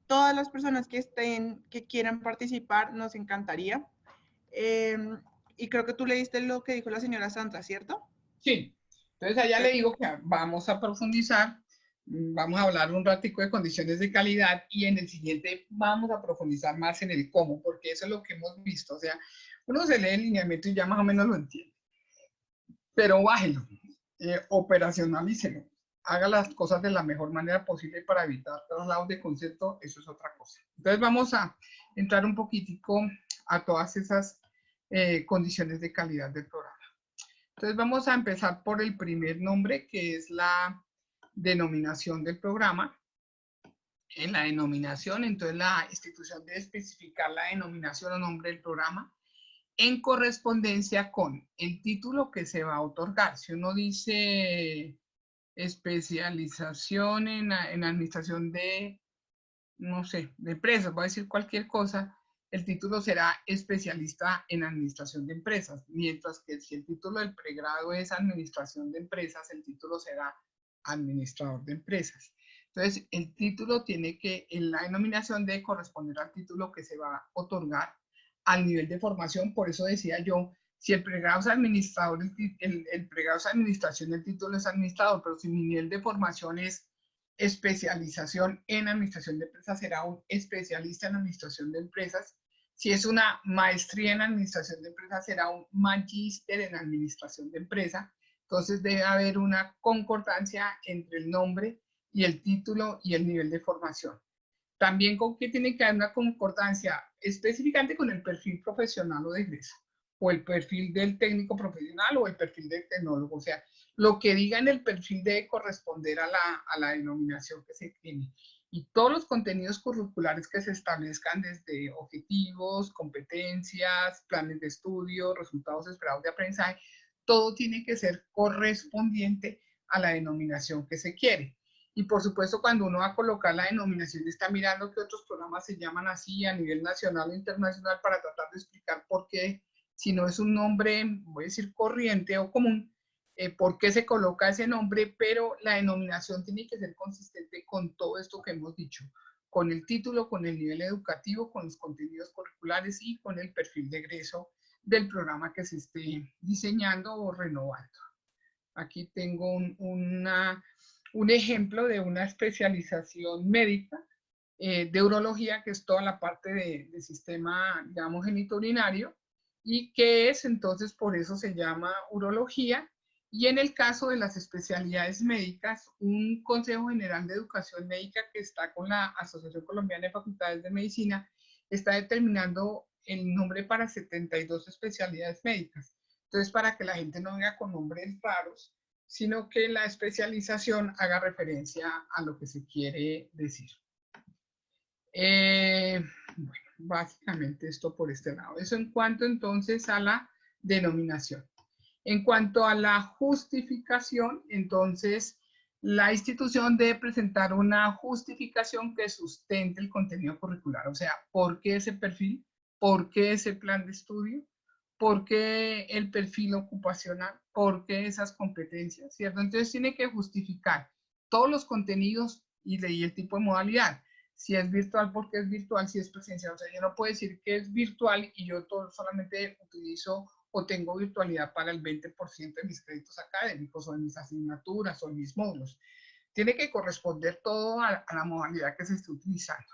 Todas las personas que quieran participar, nos encantaría. Y creo que tú leíste lo que dijo la señora Sandra, ¿cierto? Sí. Entonces, allá le digo que vamos a profundizar. Vamos a hablar un ratico de condiciones de calidad y en el siguiente vamos a profundizar más en el cómo, porque eso es lo que hemos visto. O sea, uno se lee el lineamiento y ya más o menos lo entiende. Pero bájelo, operacionalícelo, haga las cosas de la mejor manera posible para evitar traslados de concepto, eso es otra cosa. Entonces vamos a entrar un poquitico a todas esas condiciones de calidad del programa. Entonces vamos a empezar por el primer nombre, que es la denominación del programa. En la denominación, entonces la institución debe especificar la denominación o nombre del programa en correspondencia con el título que se va a otorgar. Si uno dice especialización en administración de, no sé, de empresas, voy a decir cualquier cosa, el título será especialista en administración de empresas, mientras que si el título del pregrado es administración de empresas, el título será administrador de empresas. Entonces, el título tiene que, en la denominación debe corresponder al título que se va a otorgar al nivel de formación. Por eso decía yo, si el pregrado es administrador, el pregrado es administración, el título es administrador, pero si mi nivel de formación es especialización en administración de empresas, será un especialista en administración de empresas. Si es una maestría en administración de empresas, será un magíster en administración de empresas. Entonces debe haber una concordancia entre el nombre y el título y el nivel de formación. También con que tiene que haber una concordancia específicamente con el perfil profesional o de egreso, o el perfil del técnico profesional o el perfil del tecnólogo. O sea, lo que diga en el perfil debe corresponder a la denominación que se tiene. Y todos los contenidos curriculares que se establezcan desde objetivos, competencias, planes de estudio, resultados esperados de aprendizaje, todo tiene que ser correspondiente a la denominación que se quiere. Y por supuesto, cuando uno va a colocar la denominación, está mirando que otros programas se llaman así a nivel nacional o internacional para tratar de explicar por qué, si no es un nombre, voy a decir, corriente o común, por qué se coloca ese nombre, pero la denominación tiene que ser consistente con todo esto que hemos dicho, con el título, con el nivel educativo, con los contenidos curriculares y con el perfil de egreso del programa que se esté diseñando o renovando. Aquí tengo un ejemplo de una especialización médica de urología, que es toda la parte de sistema, digamos, genitourinario, y que es entonces, por eso se llama urología. Y en el caso de las especialidades médicas, un Consejo General de Educación Médica que está con la Asociación Colombiana de Facultades de Medicina está determinando el nombre para 72 especialidades médicas. Entonces, para que la gente no venga con nombres raros, sino que la especialización haga referencia a lo que se quiere decir. Bueno, básicamente esto por este lado. Eso en cuanto entonces a la denominación. En cuanto a la justificación, entonces la institución debe presentar una justificación que sustente el contenido curricular. O sea, ¿por qué ese perfil? ¿Por qué ese plan de estudio? ¿Por qué el perfil ocupacional? ¿Por qué esas competencias? ¿Cierto? Entonces tiene que justificar todos los contenidos y el tipo de modalidad. Si es virtual, ¿por qué es virtual? Si es presencial. O sea, yo no puedo decir que es virtual y yo solamente utilizo o tengo virtualidad para el 20% de mis créditos académicos o de mis asignaturas o de mis módulos. Tiene que corresponder todo a la modalidad que se esté utilizando.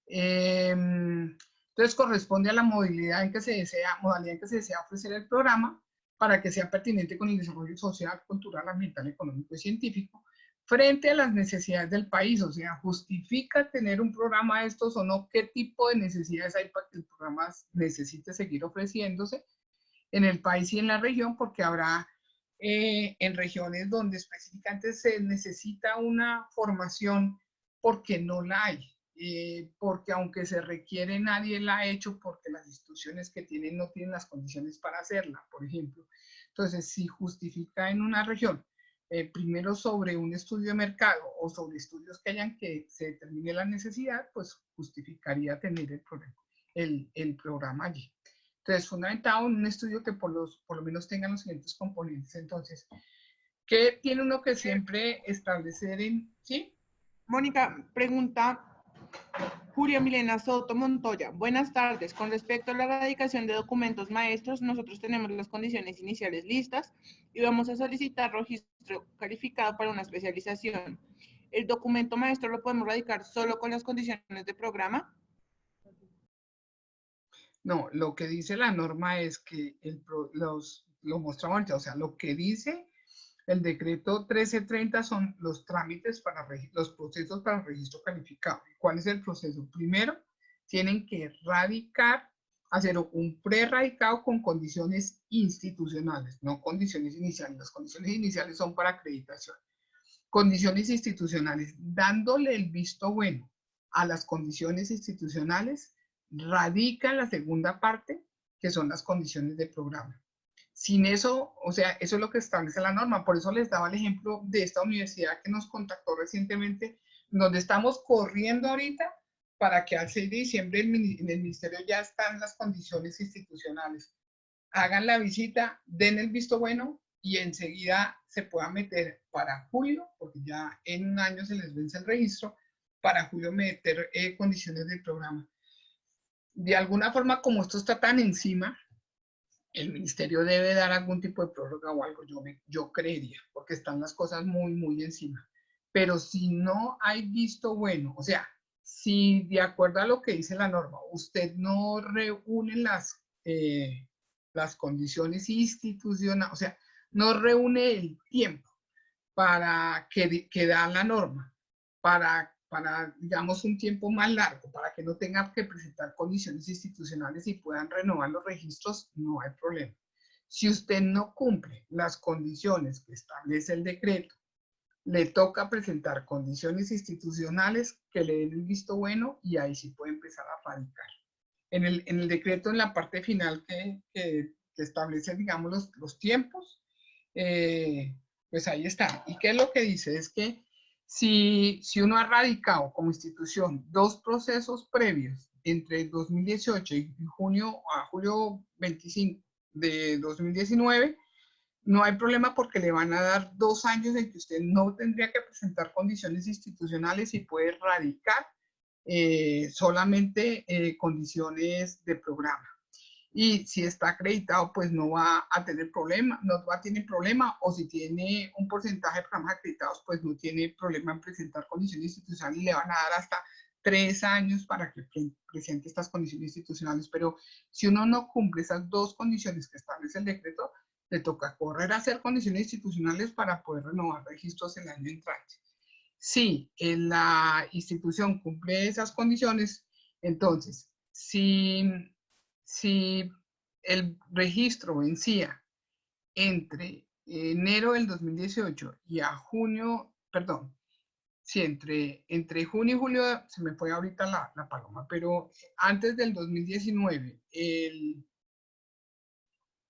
Entonces corresponde a la modalidad en que se desea ofrecer el programa para que sea pertinente con el desarrollo social, cultural, ambiental, económico y científico frente a las necesidades del país. O sea, ¿justifica tener un programa de estos o no? ¿Qué tipo de necesidades hay para que el programa necesite seguir ofreciéndose en el país y en la región? Porque habrá en regiones donde específicamente se necesita una formación porque no la hay. Porque aunque se requiere, nadie la ha hecho porque las instituciones que tienen no tienen las condiciones para hacerla, por ejemplo. Entonces, si justifica en una región, primero sobre un estudio de mercado o sobre estudios que hayan que se determine la necesidad, pues justificaría tener el programa allí. Entonces, fundamentado en un estudio que por lo menos tengan los siguientes componentes. Entonces, ¿qué tiene uno que siempre establecer en, sí? Mónica, pregunta Julia Milena Soto Montoya. Buenas tardes. Con respecto a la erradicación de documentos maestros, nosotros tenemos las condiciones iniciales listas y vamos a solicitar registro calificado para una especialización. ¿El documento maestro lo podemos radicar solo con las condiciones de programa? No, lo que dice la norma es que lo mostramos ahorita, o sea, lo que dice el decreto 1330 son los trámites los procesos para el registro calificado. ¿Cuál es el proceso? Primero, tienen que hacer un pre-radicado con condiciones institucionales, no condiciones iniciales. Las condiciones iniciales son para acreditación. Condiciones institucionales, dándole el visto bueno a las condiciones institucionales, radica la segunda parte, que son las condiciones de programa. Sin eso, o sea, eso es lo que establece la norma. Por eso les daba el ejemplo de esta universidad que nos contactó recientemente, donde estamos corriendo ahorita para que al 6 de diciembre en el ministerio ya están las condiciones institucionales. Hagan la visita, den el visto bueno y enseguida se pueda meter para julio, porque ya en un año se les vence el registro, para julio meter condiciones del programa. De alguna forma, como esto está tan encima, el ministerio debe dar algún tipo de prórroga o algo, yo creería, porque están las cosas muy, muy encima. Pero si no hay visto bueno, o sea, si de acuerdo a lo que dice la norma, usted no reúne las condiciones institucionales, o sea, no reúne el tiempo para que da la norma, para, digamos, un tiempo más largo, para que no tenga que presentar condiciones institucionales y puedan renovar los registros, no hay problema. Si usted no cumple las condiciones que establece el decreto, le toca presentar condiciones institucionales que le den el visto bueno y ahí sí puede empezar a radicar. En el decreto, en la parte final que establece, digamos, los tiempos, pues ahí está. ¿Y qué es lo que dice? Es que si uno ha radicado como institución 2 procesos previos entre 2018 y julio 25 de 2019, no hay problema porque le van a dar 2 años en que usted no tendría que presentar condiciones institucionales y puede radicar solamente condiciones de programa. Y si está acreditado, pues no va a tener problema, no va a tener problema, o si tiene un porcentaje de programas acreditados, pues no tiene problema en presentar condiciones institucionales y le van a dar hasta 3 años para que presente estas condiciones institucionales. Pero si uno no cumple esas 2 condiciones que establece el decreto, le toca correr a hacer condiciones institucionales para poder renovar registros el año entrante. Si la institución cumple esas condiciones, entonces si, si el registro vencía entre enero del 2018 y a junio, perdón, sí, entre junio y julio, se me fue ahorita la paloma, pero antes del 2019,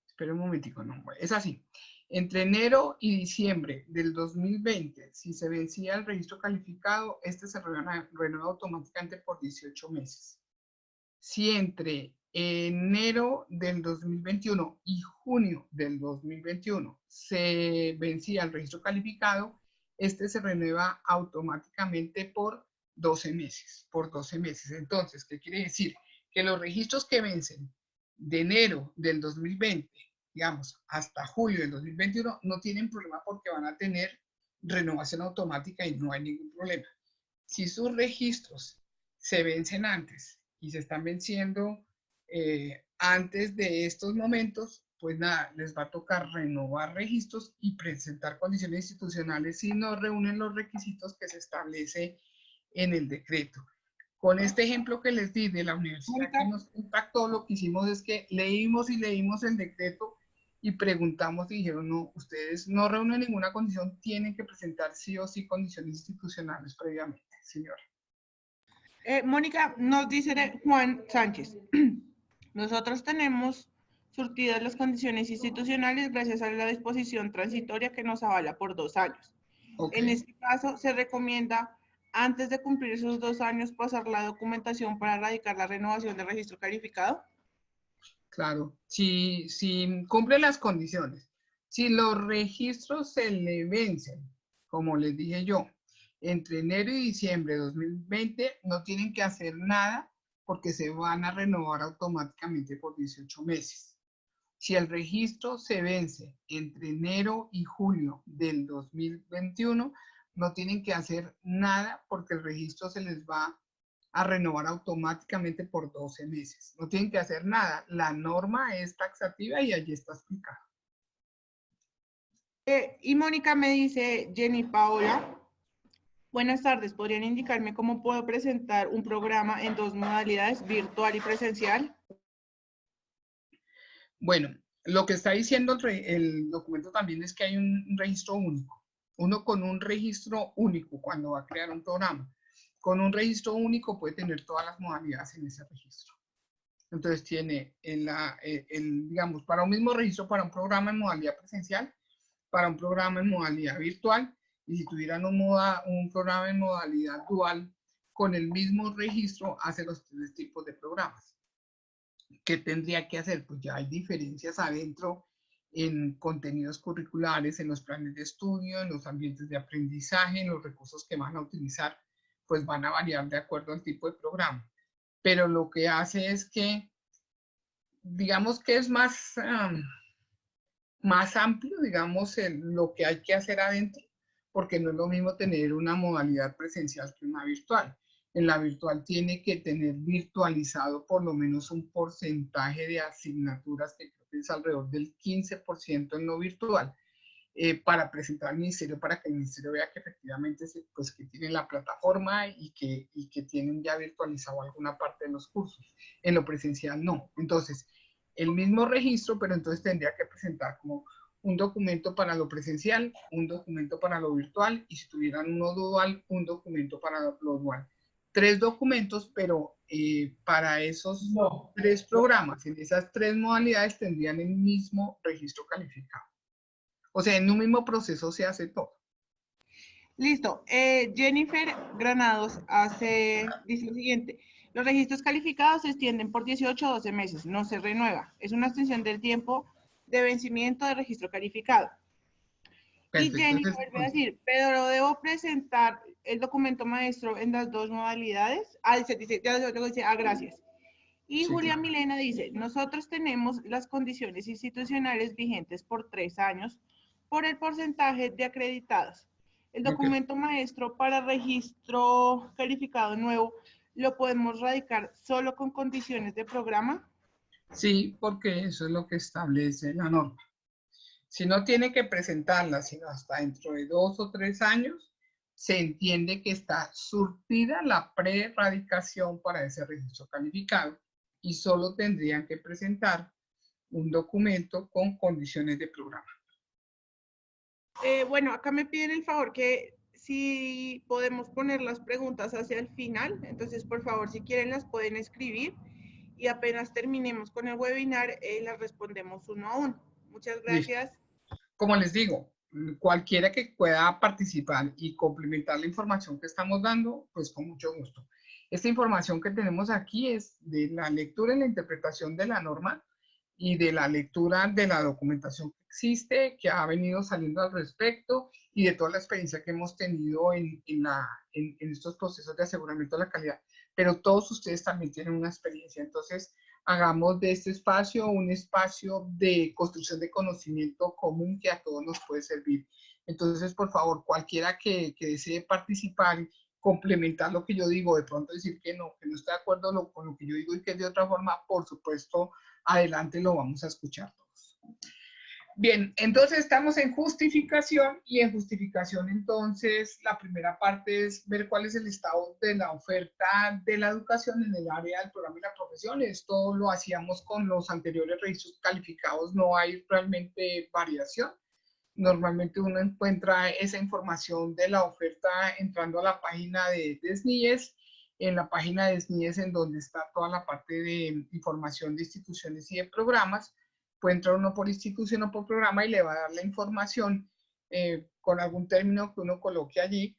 espera un momentico, no, es así. Entre enero y diciembre del 2020, si se vencía el registro calificado, este se renueva automáticamente por 18 meses. Si entre enero del 2021 y junio del 2021 se vencía el registro calificado, este se renueva automáticamente por 12 meses, Entonces, ¿qué quiere decir? Que los registros que vencen de enero del 2020, digamos, hasta julio del 2021, no tienen problema porque van a tener renovación automática y no hay ningún problema. Si sus registros se vencen antes y se están venciendo antes de estos momentos, pues nada, les va a tocar renovar registros y presentar condiciones institucionales si no reúnen los requisitos que se establece en el decreto. Con este ejemplo que les di de la universidad que nos contactó, lo que hicimos es que leímos el decreto y preguntamos y dijeron, no, ustedes no reúnen ninguna condición, tienen que presentar sí o sí condiciones institucionales previamente, señora. Mónica, nos dice Juan Sánchez, nosotros tenemos surtidas las condiciones institucionales gracias a la disposición transitoria que nos avala por 2 años. Okay. En este caso, se recomienda, antes de cumplir esos 2 años, pasar la documentación para radicar la renovación del registro calificado. Claro, si cumple las condiciones, si los registros se le vencen, como les dije yo, entre enero y diciembre de 2020, no tienen que hacer nada porque se van a renovar automáticamente por 18 meses. Si el registro se vence entre enero y julio del 2021, no tienen que hacer nada porque el registro se les va a renovar automáticamente por 12 meses. No tienen que hacer nada. La norma es taxativa y allí está explicado. Y Mónica me dice, Jenny Paola, buenas tardes, ¿podrían indicarme cómo puedo presentar un programa en 2 modalidades, virtual y presencial? Bueno, lo que está diciendo el documento también es que hay un registro único. Uno con un registro único cuando va a crear un programa. Con un registro único puede tener todas las modalidades en ese registro. Entonces tiene, digamos, para un mismo registro, para un programa en modalidad presencial, para un programa en modalidad virtual, y si tuvieran un programa en modalidad dual, con el mismo registro hace los 3 tipos de programas. ¿Qué tendría que hacer? Pues ya hay diferencias adentro en contenidos curriculares, en los planes de estudio, en los ambientes de aprendizaje, en los recursos que van a utilizar, pues van a variar de acuerdo al tipo de programa. Pero lo que hace es que, digamos que es más amplio, digamos, lo que hay que hacer adentro, porque no es lo mismo tener una modalidad presencial que una virtual. En la virtual tiene que tener virtualizado por lo menos un porcentaje de asignaturas, que creo que es alrededor del 15% en lo virtual, para presentar al ministerio, para que el ministerio vea que efectivamente pues, que tienen la plataforma y que tienen ya virtualizado alguna parte de los cursos. En lo presencial no. Entonces, el mismo registro, pero entonces tendría que presentar como un documento para lo presencial, un documento para lo virtual, y si tuvieran uno dual, un documento para lo dual. 3 documentos, pero para esos 3 programas, en esas 3 modalidades, tendrían el mismo registro calificado. O sea, en un mismo proceso se hace todo. Listo. Jennifer Granados dice lo siguiente. Los registros calificados se extienden por 18 o 12 meses, no se renueva. Es una extensión del tiempo de vencimiento de registro calificado. Perfecto. Y Jenny vuelve a decir, pero debo presentar el documento maestro en las 2 modalidades. Dice, gracias. Y sí, Julia Milena dice, nosotros tenemos las condiciones institucionales vigentes por 3 años por el porcentaje de acreditados. El documento maestro para registro calificado nuevo, ¿lo podemos radicar solo con condiciones de programa? Sí, porque eso es lo que establece la norma. Si no tiene que presentarla, sino hasta dentro de 2 o 3 años, se entiende que está surtida la preradicación para ese registro calificado y solo tendrían que presentar un documento con condiciones de programa. Bueno, acá me piden el favor que si podemos poner las preguntas hacia el final, entonces por favor si quieren las pueden escribir y apenas terminemos con el webinar las respondemos uno a uno. Muchas Listo. gracias. Como les digo, cualquiera que pueda participar y complementar la información que estamos dando, pues con mucho gusto. Esta información que tenemos aquí es de la lectura y la interpretación de la norma y de la lectura de la documentación que existe, que ha venido saliendo al respecto y de toda la experiencia que hemos tenido en estos procesos de aseguramiento de la calidad. Pero todos ustedes también tienen una experiencia, entonces hagamos de este espacio un espacio de construcción de conocimiento común que a todos nos puede servir. Entonces, por favor, cualquiera que desee participar, complementar lo que yo digo, de pronto decir que no estoy de acuerdo con lo que yo digo y que es de otra forma, por supuesto, adelante lo vamos a escuchar todos. Bien, entonces estamos en justificación y en justificación entonces la primera parte es ver cuál es el estado de la oferta de la educación en el área del programa y la profesión. Esto lo hacíamos con los anteriores registros calificados, no hay realmente variación. Normalmente uno encuentra esa información de la oferta entrando a la página de SNIES, en la página de SNIES en donde está toda la parte de información de instituciones y de programas. Puede entrar uno por institución o por programa y le va a dar la información con algún término que uno coloque allí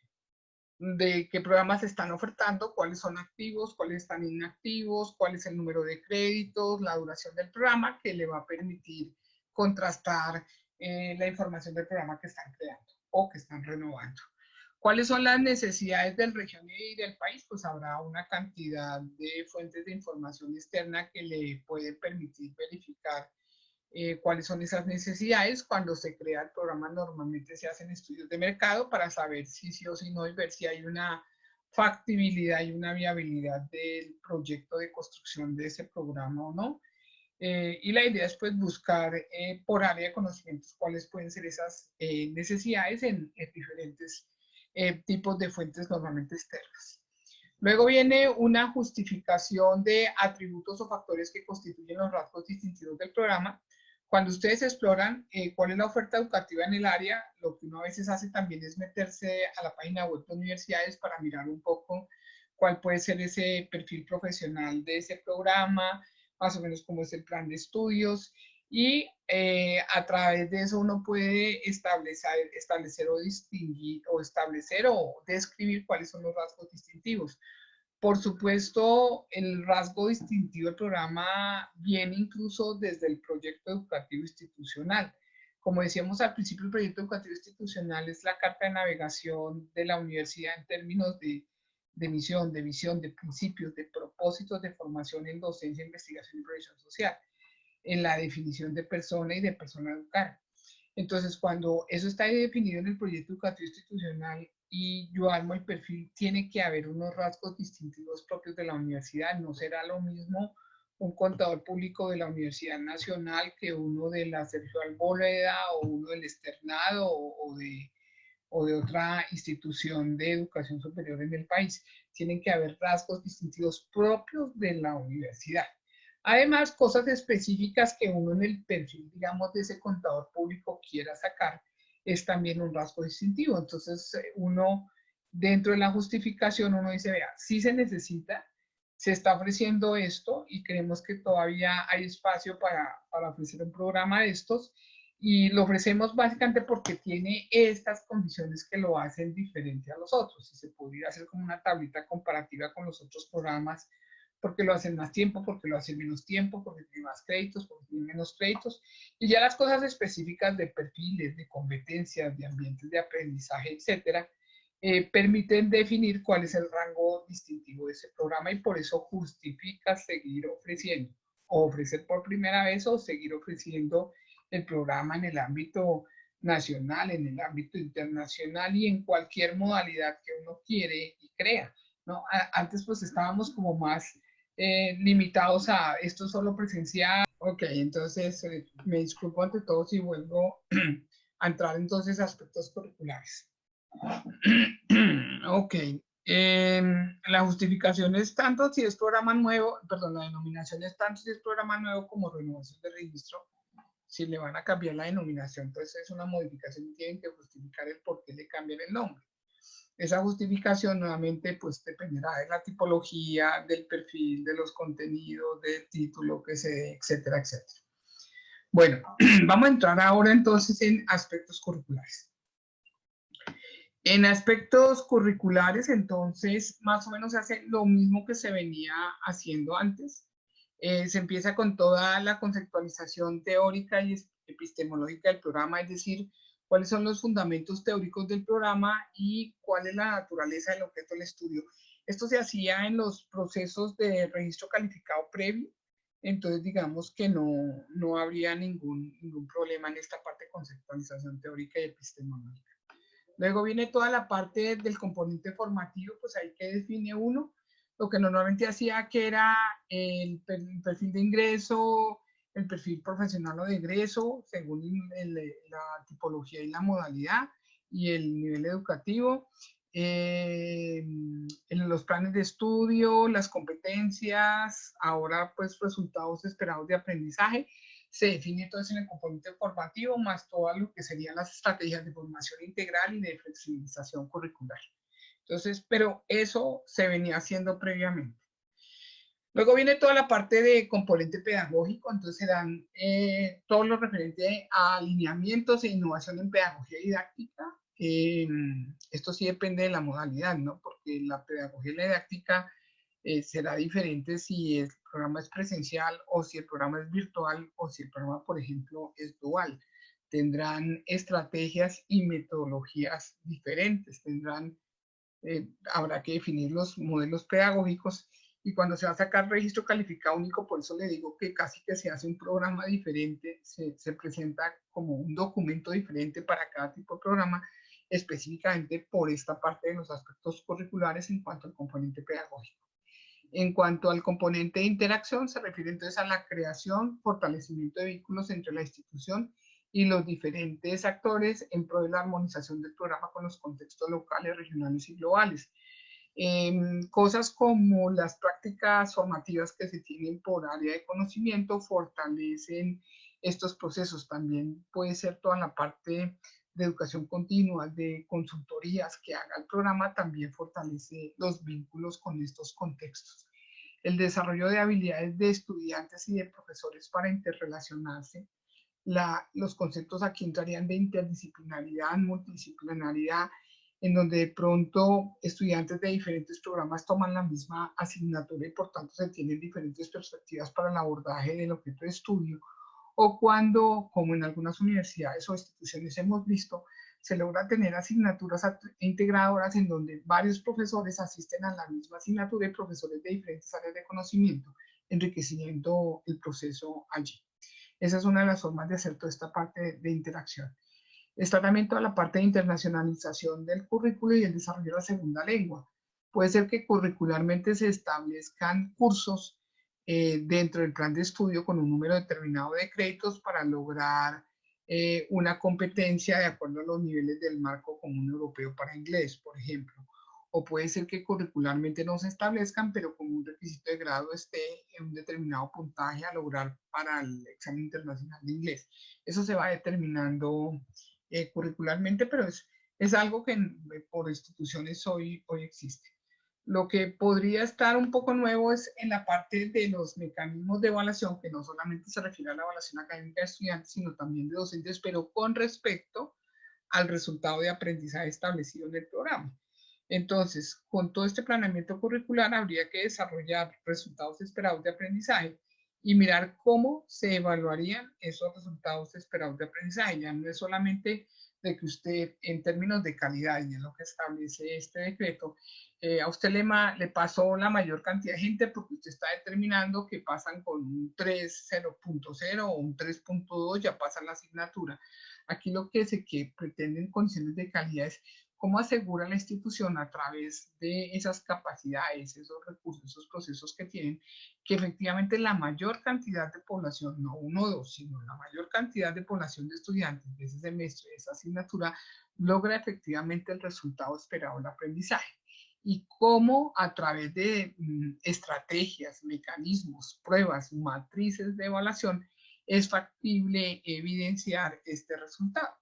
de qué programas se están ofertando, cuáles son activos, cuáles están inactivos, cuál es el número de créditos, la duración del programa, que le va a permitir contrastar la información del programa que están creando o que están renovando. ¿Cuáles son las necesidades del región y del país? Pues habrá una cantidad de fuentes de información externa que le puede permitir verificar cuáles son esas necesidades. Cuando se crea el programa normalmente se hacen estudios de mercado para saber si sí o si no y ver si hay una factibilidad y una viabilidad del proyecto de construcción de ese programa o no. Y la idea es pues buscar por área de conocimientos cuáles pueden ser esas necesidades en diferentes tipos de fuentes normalmente externas. Luego viene una justificación de atributos o factores que constituyen los rasgos distintivos del programa. Cuando ustedes exploran cuál es la oferta educativa en el área, lo que uno a veces hace también es meterse a la página web de universidades para mirar un poco cuál puede ser ese perfil profesional de ese programa, más o menos cómo es el plan de estudios, y a través de eso uno puede establecer o distinguir o establecer o describir cuáles son los rasgos distintivos. Por supuesto, el rasgo distintivo del programa viene incluso desde el proyecto educativo institucional. Como decíamos al principio, el proyecto educativo institucional es la carta de navegación de la universidad en términos de misión, de visión, de principios, de propósitos de formación en docencia, investigación y profesión social, en la definición de persona y de persona educada. Entonces, cuando eso está definido en el proyecto educativo institucional y yo armo el perfil, tiene que haber unos rasgos distintivos propios de la universidad. No será lo mismo un contador público de la Universidad Nacional que uno de la Sergio Arboleda o uno del Externado o de otra institución de educación superior en el país. Tienen que haber rasgos distintivos propios de la universidad. Además, cosas específicas que uno en el perfil, digamos, de ese contador público quiera sacar, es también un rasgo distintivo. Entonces, uno, dentro de la justificación, uno dice, vea, sí se necesita, se está ofreciendo esto y creemos que todavía hay espacio para ofrecer un programa de estos y lo ofrecemos básicamente porque tiene estas condiciones que lo hacen diferente a los otros. Y se podría hacer como una tablita comparativa con los otros programas porque lo hacen más tiempo, porque lo hacen menos tiempo, porque tienen más créditos, porque tienen menos créditos. Y ya las cosas específicas de perfiles, de competencias, de ambientes de aprendizaje, etcétera, permiten definir cuál es el rango distintivo de ese programa y por eso justifica seguir ofreciendo o ofrecer por primera vez o seguir ofreciendo el programa en el ámbito nacional, en el ámbito internacional y en cualquier modalidad que uno quiere y crea, ¿no? Antes pues estábamos como más limitados a esto solo presencial. Ok, entonces me disculpo ante todos y vuelvo a entrar entonces a aspectos curriculares. Ok, La justificación es tanto si es programa nuevo, perdón, la denominación es tanto si es programa nuevo como renovación de registro. Si le van a cambiar la denominación, entonces es una modificación y tienen que justificar el por qué le cambian el nombre. Esa justificación nuevamente pues dependerá de la tipología, del perfil, de los contenidos, del título que se dé, etcétera, etcétera. Bueno, vamos a entrar ahora entonces en aspectos curriculares. En aspectos curriculares, entonces, más o menos se hace lo mismo que se venía haciendo antes. Se empieza con toda la conceptualización teórica y epistemológica del programa, es decir, cuáles son los fundamentos teóricos del programa y cuál es la naturaleza del objeto del estudio. Esto se hacía en los procesos de registro calificado previo, entonces digamos que no habría ningún problema en esta parte de conceptualización teórica y epistemológica. Luego viene toda la parte del componente formativo, pues ahí que define uno, lo que normalmente hacía que era el perfil de ingreso, el perfil profesional o de egreso, según la tipología y la modalidad y el nivel educativo, en los planes de estudio, las competencias, ahora pues resultados esperados de aprendizaje. Se define todo eso en el componente formativo, más todo lo que serían las estrategias de formación integral y de flexibilización curricular. Entonces, pero eso se venía haciendo previamente. Luego viene toda la parte de componente pedagógico, entonces se dan todo lo referente a alineamientos e innovación en pedagogía didáctica. Esto sí depende de la modalidad, ¿no? Porque la pedagogía y la didáctica será diferente si el programa es presencial o si el programa es virtual o si el programa, por ejemplo, es dual. Tendrán estrategias y metodologías diferentes, habrá que definir los modelos pedagógicos y cuando se va a sacar registro calificado único, por eso le digo que casi que se hace un programa diferente, se presenta como un documento diferente para cada tipo de programa, específicamente por esta parte de los aspectos curriculares en cuanto al componente pedagógico. En cuanto al componente de interacción, se refiere entonces a la creación, fortalecimiento de vínculos entre la institución y los diferentes actores en pro de la armonización del programa con los contextos locales, regionales y globales. Cosas como las prácticas formativas que se tienen por área de conocimiento fortalecen estos procesos. También puede ser toda la parte de educación continua, de consultorías que haga el programa, también fortalece los vínculos con estos contextos. El desarrollo de habilidades de estudiantes y de profesores para interrelacionarse. Los conceptos aquí entrarían de interdisciplinaridad, multidisciplinaridad, en donde de pronto estudiantes de diferentes programas toman la misma asignatura y por tanto se tienen diferentes perspectivas para el abordaje del objeto de estudio, o cuando, como en algunas universidades o instituciones hemos visto, se logra tener asignaturas integradoras en donde varios profesores asisten a la misma asignatura y profesores de diferentes áreas de conocimiento, enriqueciendo el proceso allí. Esa es una de las formas de hacer toda esta parte de interacción. Está también toda la parte de internacionalización del currículo y el desarrollo de la segunda lengua. Puede ser que curricularmente se establezcan cursos dentro del plan de estudio con un número determinado de créditos para lograr una competencia de acuerdo a los niveles del marco común europeo para inglés, por ejemplo. O puede ser que curricularmente no se establezcan, pero como un requisito de grado esté en un determinado puntaje a lograr para el examen internacional de inglés. Eso se va determinando curricularmente, pero es algo que por instituciones hoy existe. Lo que podría estar un poco nuevo es en la parte de los mecanismos de evaluación, que no solamente se refiere a la evaluación académica de estudiantes, sino también de docentes, pero con respecto al resultado de aprendizaje establecido en el programa. Entonces, con todo este planeamiento curricular habría que desarrollar resultados esperados de aprendizaje y mirar cómo se evaluarían esos resultados esperados de aprendizaje. Ya no es solamente de que usted, en términos de calidad, y es lo que establece este decreto, a usted le pasó la mayor cantidad de gente porque usted está determinando que pasan con un 3.0.0 o un 3.2, ya pasan la asignatura. Aquí lo que se pretende en condiciones de calidad es cómo asegura la institución a través de esas capacidades, esos recursos, esos procesos que tienen, que efectivamente la mayor cantidad de población, no uno o dos, sino la mayor cantidad de población de estudiantes de ese semestre, de esa asignatura, logra efectivamente el resultado esperado del aprendizaje. y cómo a través de estrategias, mecanismos, pruebas, matrices de evaluación es factible evidenciar este resultado.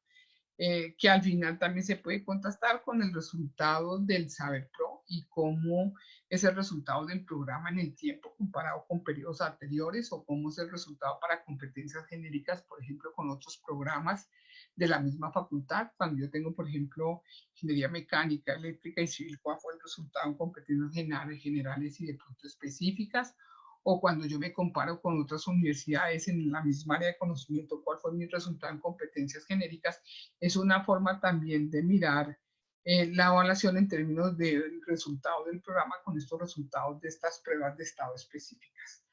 Que al final también se puede contrastar con el resultado del Saber Pro y cómo es el resultado del programa en el tiempo comparado con periodos anteriores o cómo es el resultado para competencias genéricas, por ejemplo, con otros programas de la misma facultad. Cuando yo tengo, por ejemplo, ingeniería mecánica, eléctrica y civil, cuál fue el resultado en competencias generales y de pronto específicas, o cuando yo me comparo con otras universidades en la misma área de conocimiento, cuál fue mi resultado en competencias genéricas, es una forma también de mirar la evaluación en términos del resultado del programa con estos resultados de estas pruebas de estado específicas.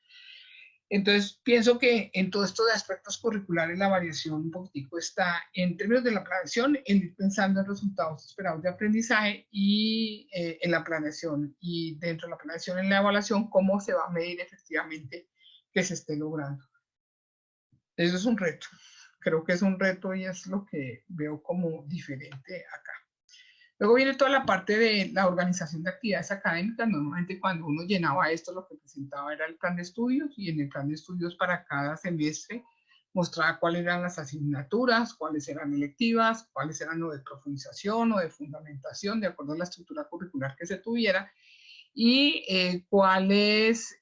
Entonces, pienso que en todos estos aspectos curriculares la variación un poquitico está en términos de la planeación, en ir pensando en resultados esperados de aprendizaje y en la planeación y dentro de la planeación en la evaluación, cómo se va a medir efectivamente que se esté logrando. Eso es un reto. Creo que es un reto y es lo que veo como diferente acá. Luego viene toda la parte de la organización de actividades académicas. Normalmente cuando uno llenaba esto, lo que presentaba era el plan de estudios y en el plan de estudios para cada semestre mostraba cuáles eran las asignaturas, cuáles eran electivas, cuáles eran lo de profundización o de fundamentación, de acuerdo a la estructura curricular que se tuviera, y cuáles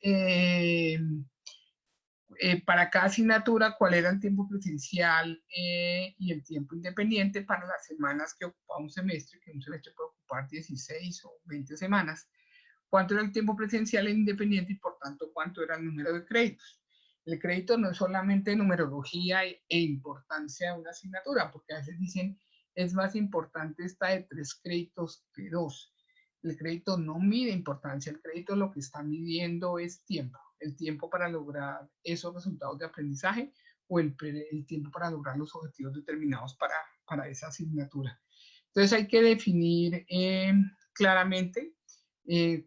para cada asignatura cuál era el tiempo presencial y el tiempo independiente para las semanas que ocupaba un semestre, que un semestre puede ocupar 16 o 20 semanas, cuánto era el tiempo presencial e independiente y por tanto cuánto era el número de créditos. El crédito no es solamente numerología e importancia de una asignatura, porque a veces dicen es más importante esta de 3 créditos que 2. El crédito no mide importancia, el crédito lo que está midiendo es tiempo, el tiempo para lograr esos resultados de aprendizaje o el tiempo para lograr los objetivos determinados para esa asignatura. Entonces hay que definir claramente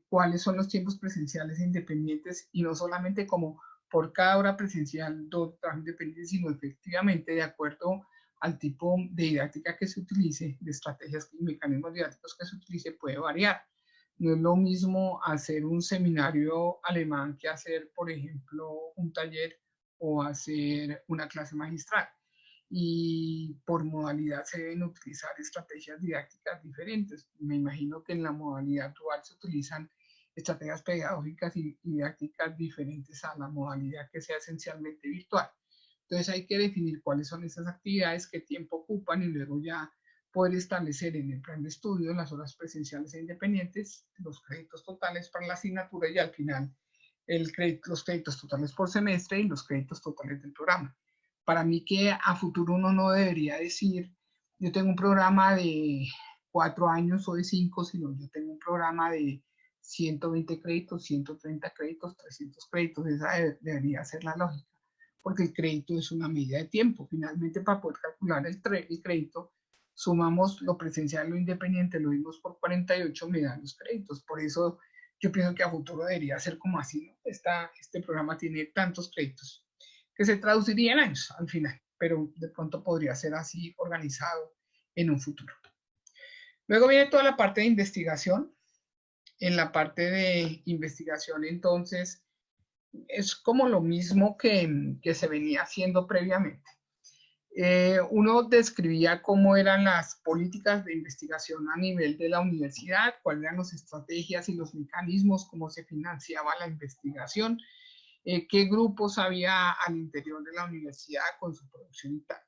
cuáles son los tiempos presenciales e independientes y no solamente como por cada hora presencial, 2 trabajos independientes, sino efectivamente de acuerdo al tipo de didáctica que se utilice, de estrategias y mecanismos didácticos que se utilice, puede variar. No es lo mismo hacer un seminario alemán que hacer, por ejemplo, un taller o hacer una clase magistral. Y por modalidad se deben utilizar estrategias didácticas diferentes. Me imagino que en la modalidad dual se utilizan estrategias pedagógicas y didácticas diferentes a la modalidad que sea esencialmente virtual. Entonces hay que definir cuáles son esas actividades, qué tiempo ocupan y luego ya poder establecer en el plan de estudio, en las horas presenciales e independientes, los créditos totales para la asignatura y al final los créditos totales por semestre y los créditos totales del programa. Para mí que a futuro uno no debería decir, yo tengo un programa de 4 años o de 5, sino yo tengo un programa de 120 créditos, 130 créditos, 300 créditos. Esa debería ser la lógica, porque el crédito es una medida de tiempo. Finalmente, para poder calcular el crédito, sumamos lo presencial, lo independiente, lo dimos por 48, me dan los créditos. Por eso yo pienso que a futuro debería ser como así, ¿no? Este programa tiene tantos créditos que se traduciría en años al final, pero de pronto podría ser así organizado en un futuro. Luego viene toda la parte de investigación. En la parte de investigación, entonces, es como lo mismo que se venía haciendo previamente. Uno describía cómo eran las políticas de investigación a nivel de la universidad, cuáles eran las estrategias y los mecanismos, cómo se financiaba la investigación, qué grupos había al interior de la universidad con su producción y tal.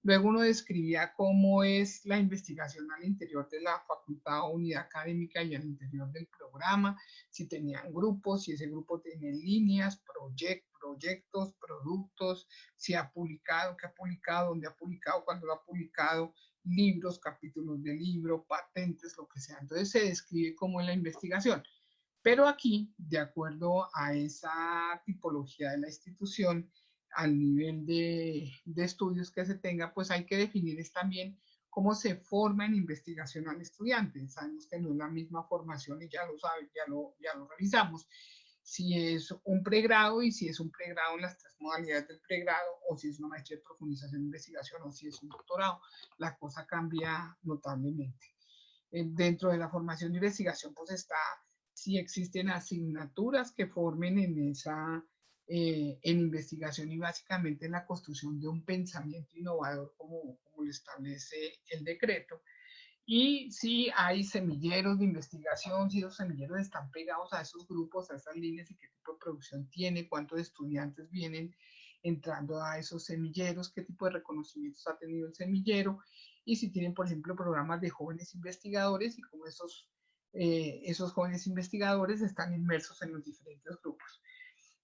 Luego uno describía cómo es la investigación al interior de la facultad o unidad académica y al interior del programa, si tenían grupos, si ese grupo tiene líneas, proyectos, productos, si ha publicado, qué ha publicado, dónde ha publicado, cuándo lo ha publicado, libros, capítulos de libro, patentes, lo que sea. Entonces se describe cómo es la investigación. Pero aquí, de acuerdo a esa tipología de la institución, al nivel de estudios que se tenga, pues hay que definir también cómo se forma en investigación al estudiante. Sabemos que no es la misma formación y ya lo saben, ya lo revisamos. Si es un pregrado y si es un pregrado en las 3 modalidades del pregrado, o si es una maestría de profundización e investigación, o si es un doctorado, la cosa cambia notablemente. Dentro de la formación de investigación, pues está si existen asignaturas que formen en investigación y básicamente en la construcción de un pensamiento innovador como lo establece el decreto. Y si hay semilleros de investigación, si los semilleros están pegados a esos grupos, a esas líneas y qué tipo de producción tiene, cuántos estudiantes vienen entrando a esos semilleros, qué tipo de reconocimientos ha tenido el semillero y si tienen, por ejemplo, programas de jóvenes investigadores y cómo esos jóvenes investigadores están inmersos en los diferentes grupos.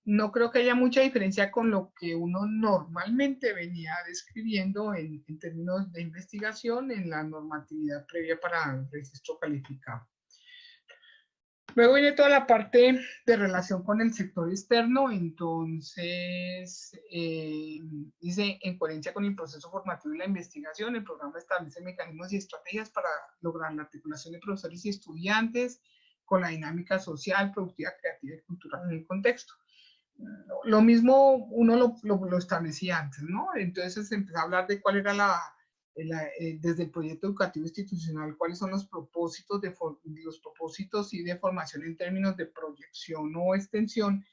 No creo que haya mucha diferencia con lo que uno normalmente venía describiendo en términos de investigación en la normatividad previa para el registro calificado. Luego viene toda la parte de relación con el sector externo, entonces dice, en coherencia con el proceso formativo y la investigación, el programa establece mecanismos y estrategias para lograr la articulación de profesores y estudiantes con la dinámica social, productiva, creativa y cultural en el contexto. Lo mismo uno lo establecía antes, ¿no? Entonces se empezó a hablar de cuál era desde el proyecto educativo institucional, cuáles son los propósitos, los propósitos y de formación en términos de proyección o extensión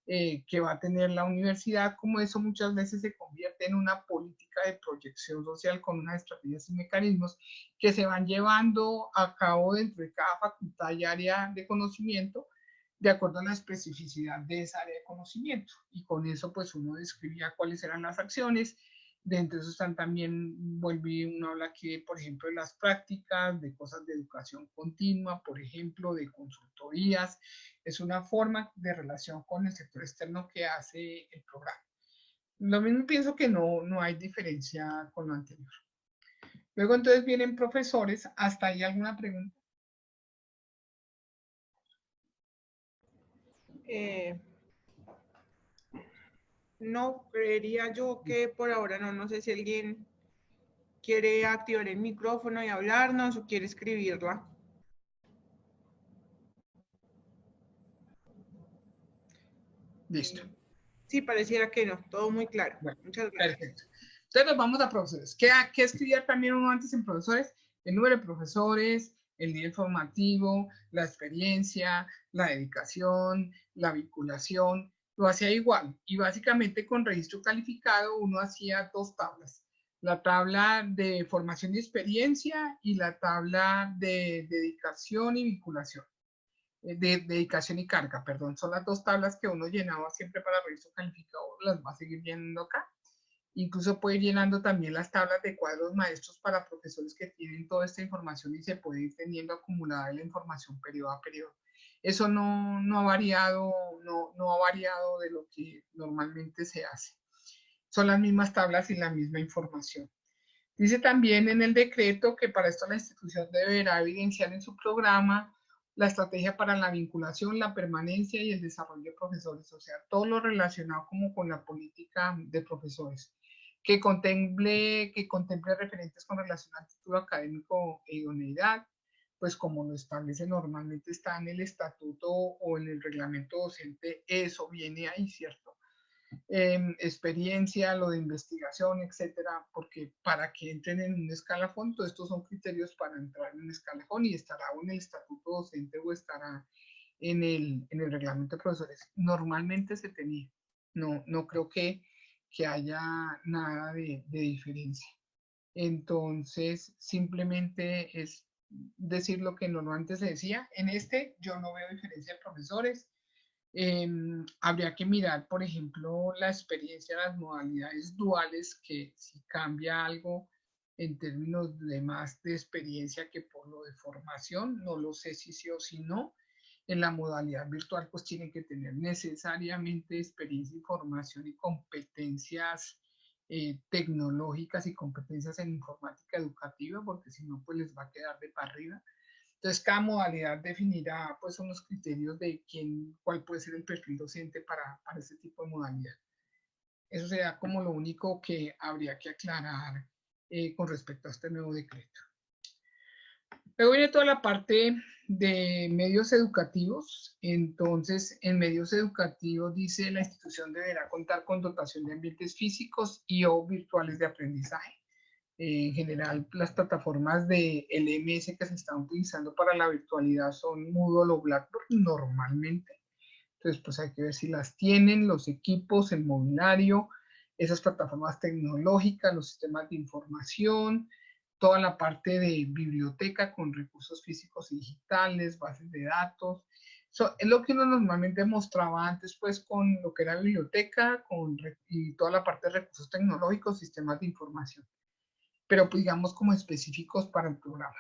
que va a tener la universidad, como eso muchas veces se convierte en una política de proyección social con unas estrategias y mecanismos que se van llevando a cabo dentro de cada facultad y área de conocimiento de acuerdo a la especificidad de esa área de conocimiento. Y con eso pues uno describía cuáles eran las acciones. Dentro de eso están también, uno habla aquí, por ejemplo, de las prácticas, de cosas de educación continua, por ejemplo, de consultorías. Es una forma de relación con el sector externo que hace el programa. Lo mismo pienso que no hay diferencia con lo anterior. Luego entonces vienen profesores. ¿Hasta ahí alguna pregunta? No, creería yo que por ahora no. No sé si alguien quiere activar el micrófono y hablarnos o quiere escribirla. Listo. Sí, pareciera que no. Todo muy claro. Bueno, muchas gracias. Perfecto. Entonces nos vamos a profesores. ¿Qué estudiar también uno antes en profesores? El número de profesores, el nivel formativo, la experiencia, la dedicación, la vinculación, lo hacía igual. Y básicamente con registro calificado uno hacía dos tablas. La tabla de formación y experiencia y la tabla de dedicación y vinculación. De dedicación y carga, perdón. Son las dos tablas que uno llenaba siempre para registro calificado. Las va a seguir llenando acá. Incluso puede ir llenando también las tablas de cuadros maestros para profesores que tienen toda esta información y se puede ir teniendo acumulada la información periodo a periodo. Eso no ha variado, no ha variado de lo que normalmente se hace. Son las mismas tablas y la misma información. Dice también en el decreto que para esto la institución deberá evidenciar en su programa la estrategia para la vinculación, la permanencia y el desarrollo de profesores, o sea, todo lo relacionado como con la política de profesores que contemple referentes con relación al título académico e idoneidad, pues como lo establece normalmente está en el estatuto o en el reglamento docente, eso viene ahí, ¿cierto? Experiencia, lo de investigación, etcétera, porque para que entren en un escalafón, todos estos son criterios para entrar en un escalafón y estará en el estatuto docente o estará en el reglamento de profesores. Normalmente se tenía, no creo que haya nada de diferencia. Entonces, simplemente es decir lo que normalmente se decía. En este yo no veo diferencia de profesores. Habría que mirar, por ejemplo, la experiencia de las modalidades duales, que si cambia algo en términos de más de experiencia que por lo de formación, no lo sé si sí o si no. En la modalidad virtual, pues tienen que tener necesariamente experiencia y formación y competencias tecnológicas y competencias en informática educativa, porque si no, pues les va a quedar de para arriba. Entonces, cada modalidad definirá pues unos criterios de cuál puede ser el perfil docente para este tipo de modalidad. Eso sería como lo único que habría que aclarar con respecto a este nuevo decreto. Luego viene toda la parte de medios educativos. Entonces, en medios educativos dice la institución deberá contar con dotación de ambientes físicos y o virtuales de aprendizaje. En general, las plataformas de LMS que se están utilizando para la virtualidad son Moodle o Blackboard normalmente. Entonces, pues hay que ver si las tienen, los equipos, el mobiliario, esas plataformas tecnológicas, los sistemas de información, toda la parte de biblioteca con recursos físicos y digitales, bases de datos. Es lo que uno normalmente mostraba antes, pues, con lo que era biblioteca y toda la parte de recursos tecnológicos, sistemas de información, pero pues, digamos como específicos para el programa.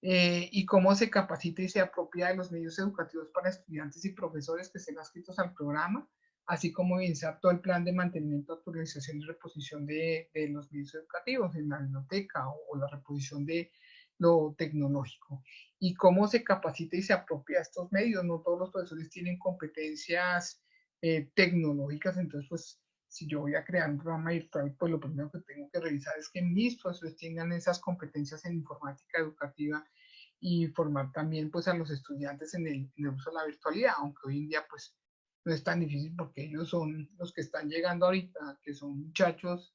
Y cómo se capacita y se apropia de los medios educativos para estudiantes y profesores que estén adscritos al programa, así como evidenciar todo el plan de mantenimiento, actualización y reposición de los medios educativos en la biblioteca o la reposición de lo tecnológico. Y cómo se capacita y se apropia de estos medios. No todos los profesores tienen competencias tecnológicas, entonces pues si yo voy a crear un programa virtual, pues lo primero que tengo que revisar es que mis profesores tengan esas competencias en informática educativa y formar también pues a los estudiantes en el uso de la virtualidad, aunque hoy en día pues no es tan difícil porque ellos son los que están llegando ahorita, que son muchachos,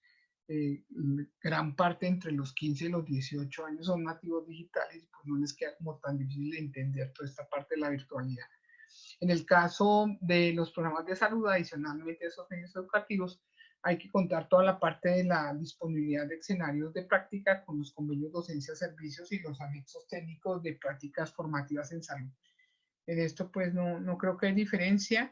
gran parte entre los 15 y los 18 años son nativos digitales, pues no les queda como tan difícil entender toda esta parte de la virtualidad. En el caso de los programas de salud, adicionalmente a esos medios educativos, hay que contar toda la parte de la disponibilidad de escenarios de práctica con los convenios docencia, servicios y los anexos técnicos de prácticas formativas en salud. En esto pues no creo que hay diferencia.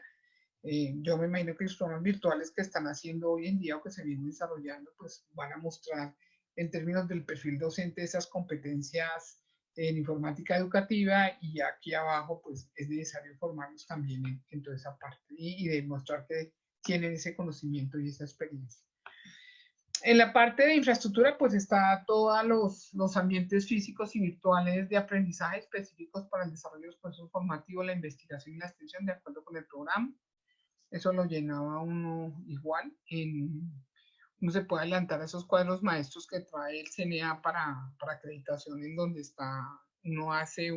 Yo me imagino que los programas virtuales que están haciendo hoy en día o que se vienen desarrollando pues van a mostrar en términos del perfil docente esas competencias en informática educativa, y aquí abajo pues es necesario formarlos también en toda esa parte y demostrar que tienen ese conocimiento y esa experiencia. En la parte de infraestructura pues está todos los ambientes físicos y virtuales de aprendizaje específicos para el desarrollo de los procesos formativos, la investigación y la extensión de acuerdo con el programa. Eso lo llenaba uno igual. Uno se puede adelantar a esos cuadros maestros que trae el CNA para acreditación, en donde uno hace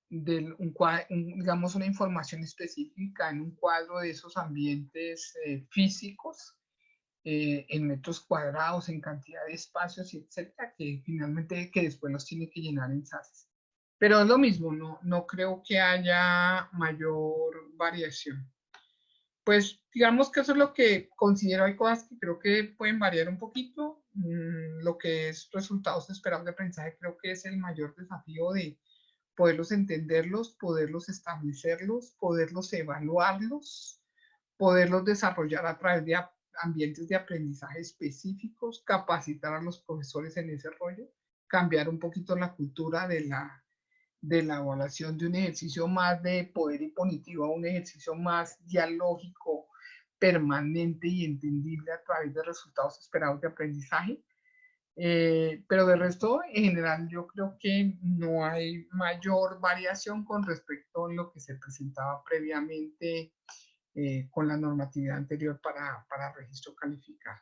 digamos, una información específica en un cuadro de esos ambientes físicos, en metros cuadrados, en cantidad de espacios, etcétera, que finalmente que después los tiene que llenar en SAS. Pero es lo mismo, no creo que haya mayor variación. Pues digamos que eso es lo que considero. Hay cosas que creo que pueden variar un poquito. Lo que es resultados esperados de aprendizaje creo que es el mayor desafío de poderlos entenderlos, poderlos establecerlos, poderlos evaluarlos, poderlos desarrollar a través de ambientes de aprendizaje específicos, capacitar a los profesores en ese rollo, cambiar un poquito la cultura de la evaluación de un ejercicio más de poder impositivo a un ejercicio más dialógico, permanente y entendible a través de resultados esperados de aprendizaje. Pero de resto, en general, yo creo que no hay mayor variación con respecto a lo que se presentaba previamente con la normatividad anterior para registro calificado.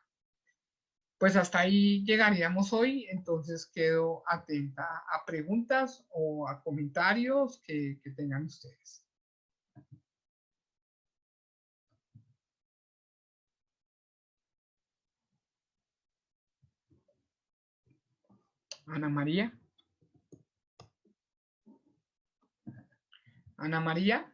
Pues hasta ahí llegaríamos hoy, entonces quedo atenta a preguntas o a comentarios que tengan ustedes. Ana María. Ana María.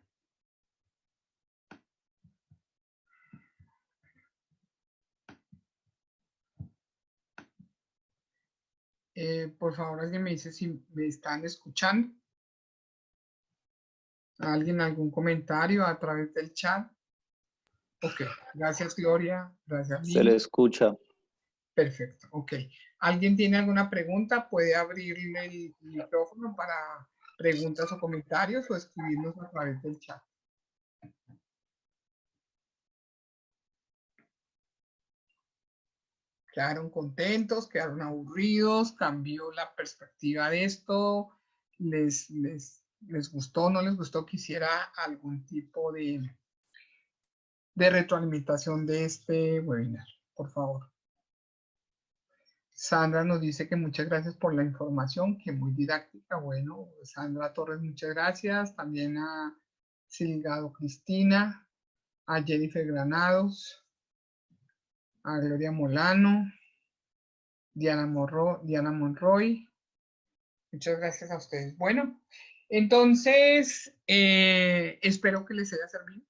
Por favor, alguien me dice si me están escuchando. ¿Alguien algún comentario a través del chat? Ok, gracias Gloria, gracias Se le Lili. escucha. Perfecto, ok. ¿Alguien tiene alguna pregunta? Puede abrirle el micrófono para preguntas o comentarios o escribirnos a través del chat. Quedaron contentos, quedaron aburridos, cambió la perspectiva de esto, les gustó, no les gustó, quisiera algún tipo de retroalimentación de este webinar, por favor. Sandra nos dice que muchas gracias por la información, que muy didáctica. Bueno, Sandra Torres, muchas gracias. También a Silgado Cristina, a Jennifer Granados, a Gloria Molano, Diana Monroy. Muchas gracias a ustedes. Bueno, entonces, espero que les haya servido.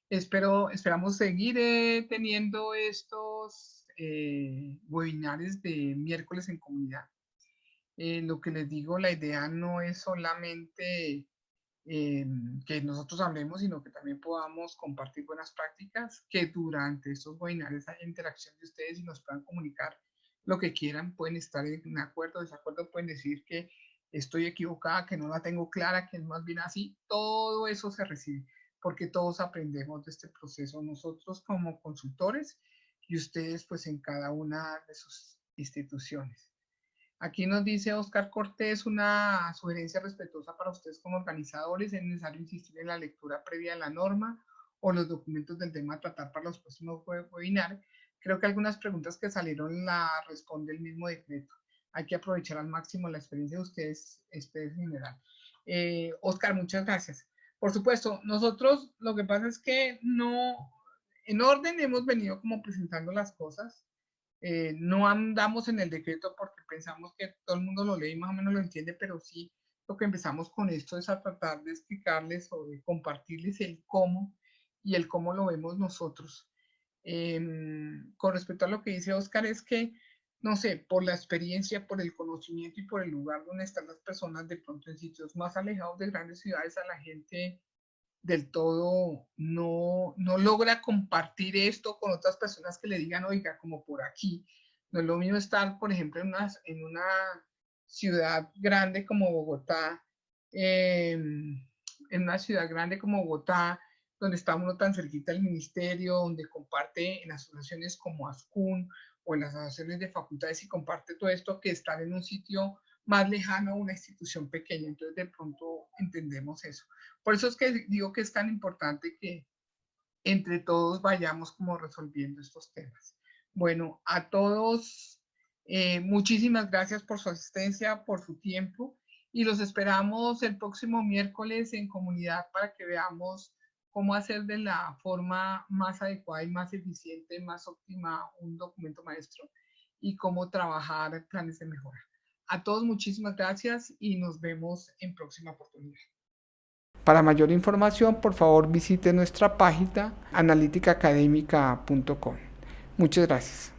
Esperamos seguir teniendo estos webinars de miércoles en comunidad. Lo que les digo, la idea no es solamente que nosotros hablemos, sino que también podamos compartir buenas prácticas, que durante estos webinars haya interacción de ustedes y nos puedan comunicar lo que quieran. Pueden estar en acuerdo, desacuerdo, pueden decir que estoy equivocada, que no la tengo clara, que es más bien así. Todo eso se recibe, porque todos aprendemos de este proceso, nosotros como consultores y ustedes pues en cada una de sus instituciones. Aquí nos dice Oscar Cortés, una sugerencia respetuosa para ustedes como organizadores: es necesario insistir en la lectura previa de la norma o los documentos del tema a tratar para los próximos webinars. Creo que algunas preguntas que salieron la responde el mismo decreto. Hay que aprovechar al máximo la experiencia de ustedes en general. Oscar, muchas gracias. Por supuesto, nosotros lo que pasa es que no, en orden hemos venido como presentando las cosas. No andamos en el decreto porque pensamos que todo el mundo lo lee y más o menos lo entiende, pero sí lo que empezamos con esto es a tratar de explicarles o de compartirles el cómo y el cómo lo vemos nosotros. Con respecto a lo que dice Oscar, es que, no sé, por la experiencia, por el conocimiento y por el lugar donde están las personas, de pronto en sitios más alejados de grandes ciudades, a la gente del todo no logra compartir esto con otras personas que le digan, oiga, como por aquí. No es lo mismo estar, por ejemplo, en una ciudad grande como Bogotá, en una ciudad grande como Bogotá, donde está uno tan cerquita del ministerio, donde comparte en asociaciones como ASCUN o en las asociaciones de facultades y comparte todo esto, que estar en un sitio más lejano a una institución pequeña. Entonces, de pronto entendemos eso. Por eso es que digo que es tan importante que entre todos vayamos como resolviendo estos temas. Bueno, a todos, muchísimas gracias por su asistencia, por su tiempo, y los esperamos el próximo miércoles en comunidad para que veamos cómo hacer de la forma más adecuada y más eficiente, más óptima un documento maestro y cómo trabajar planes de mejora. A todos muchísimas gracias y nos vemos en próxima oportunidad. Para mayor información, por favor visite nuestra página analíticaacadémica.com. Muchas gracias.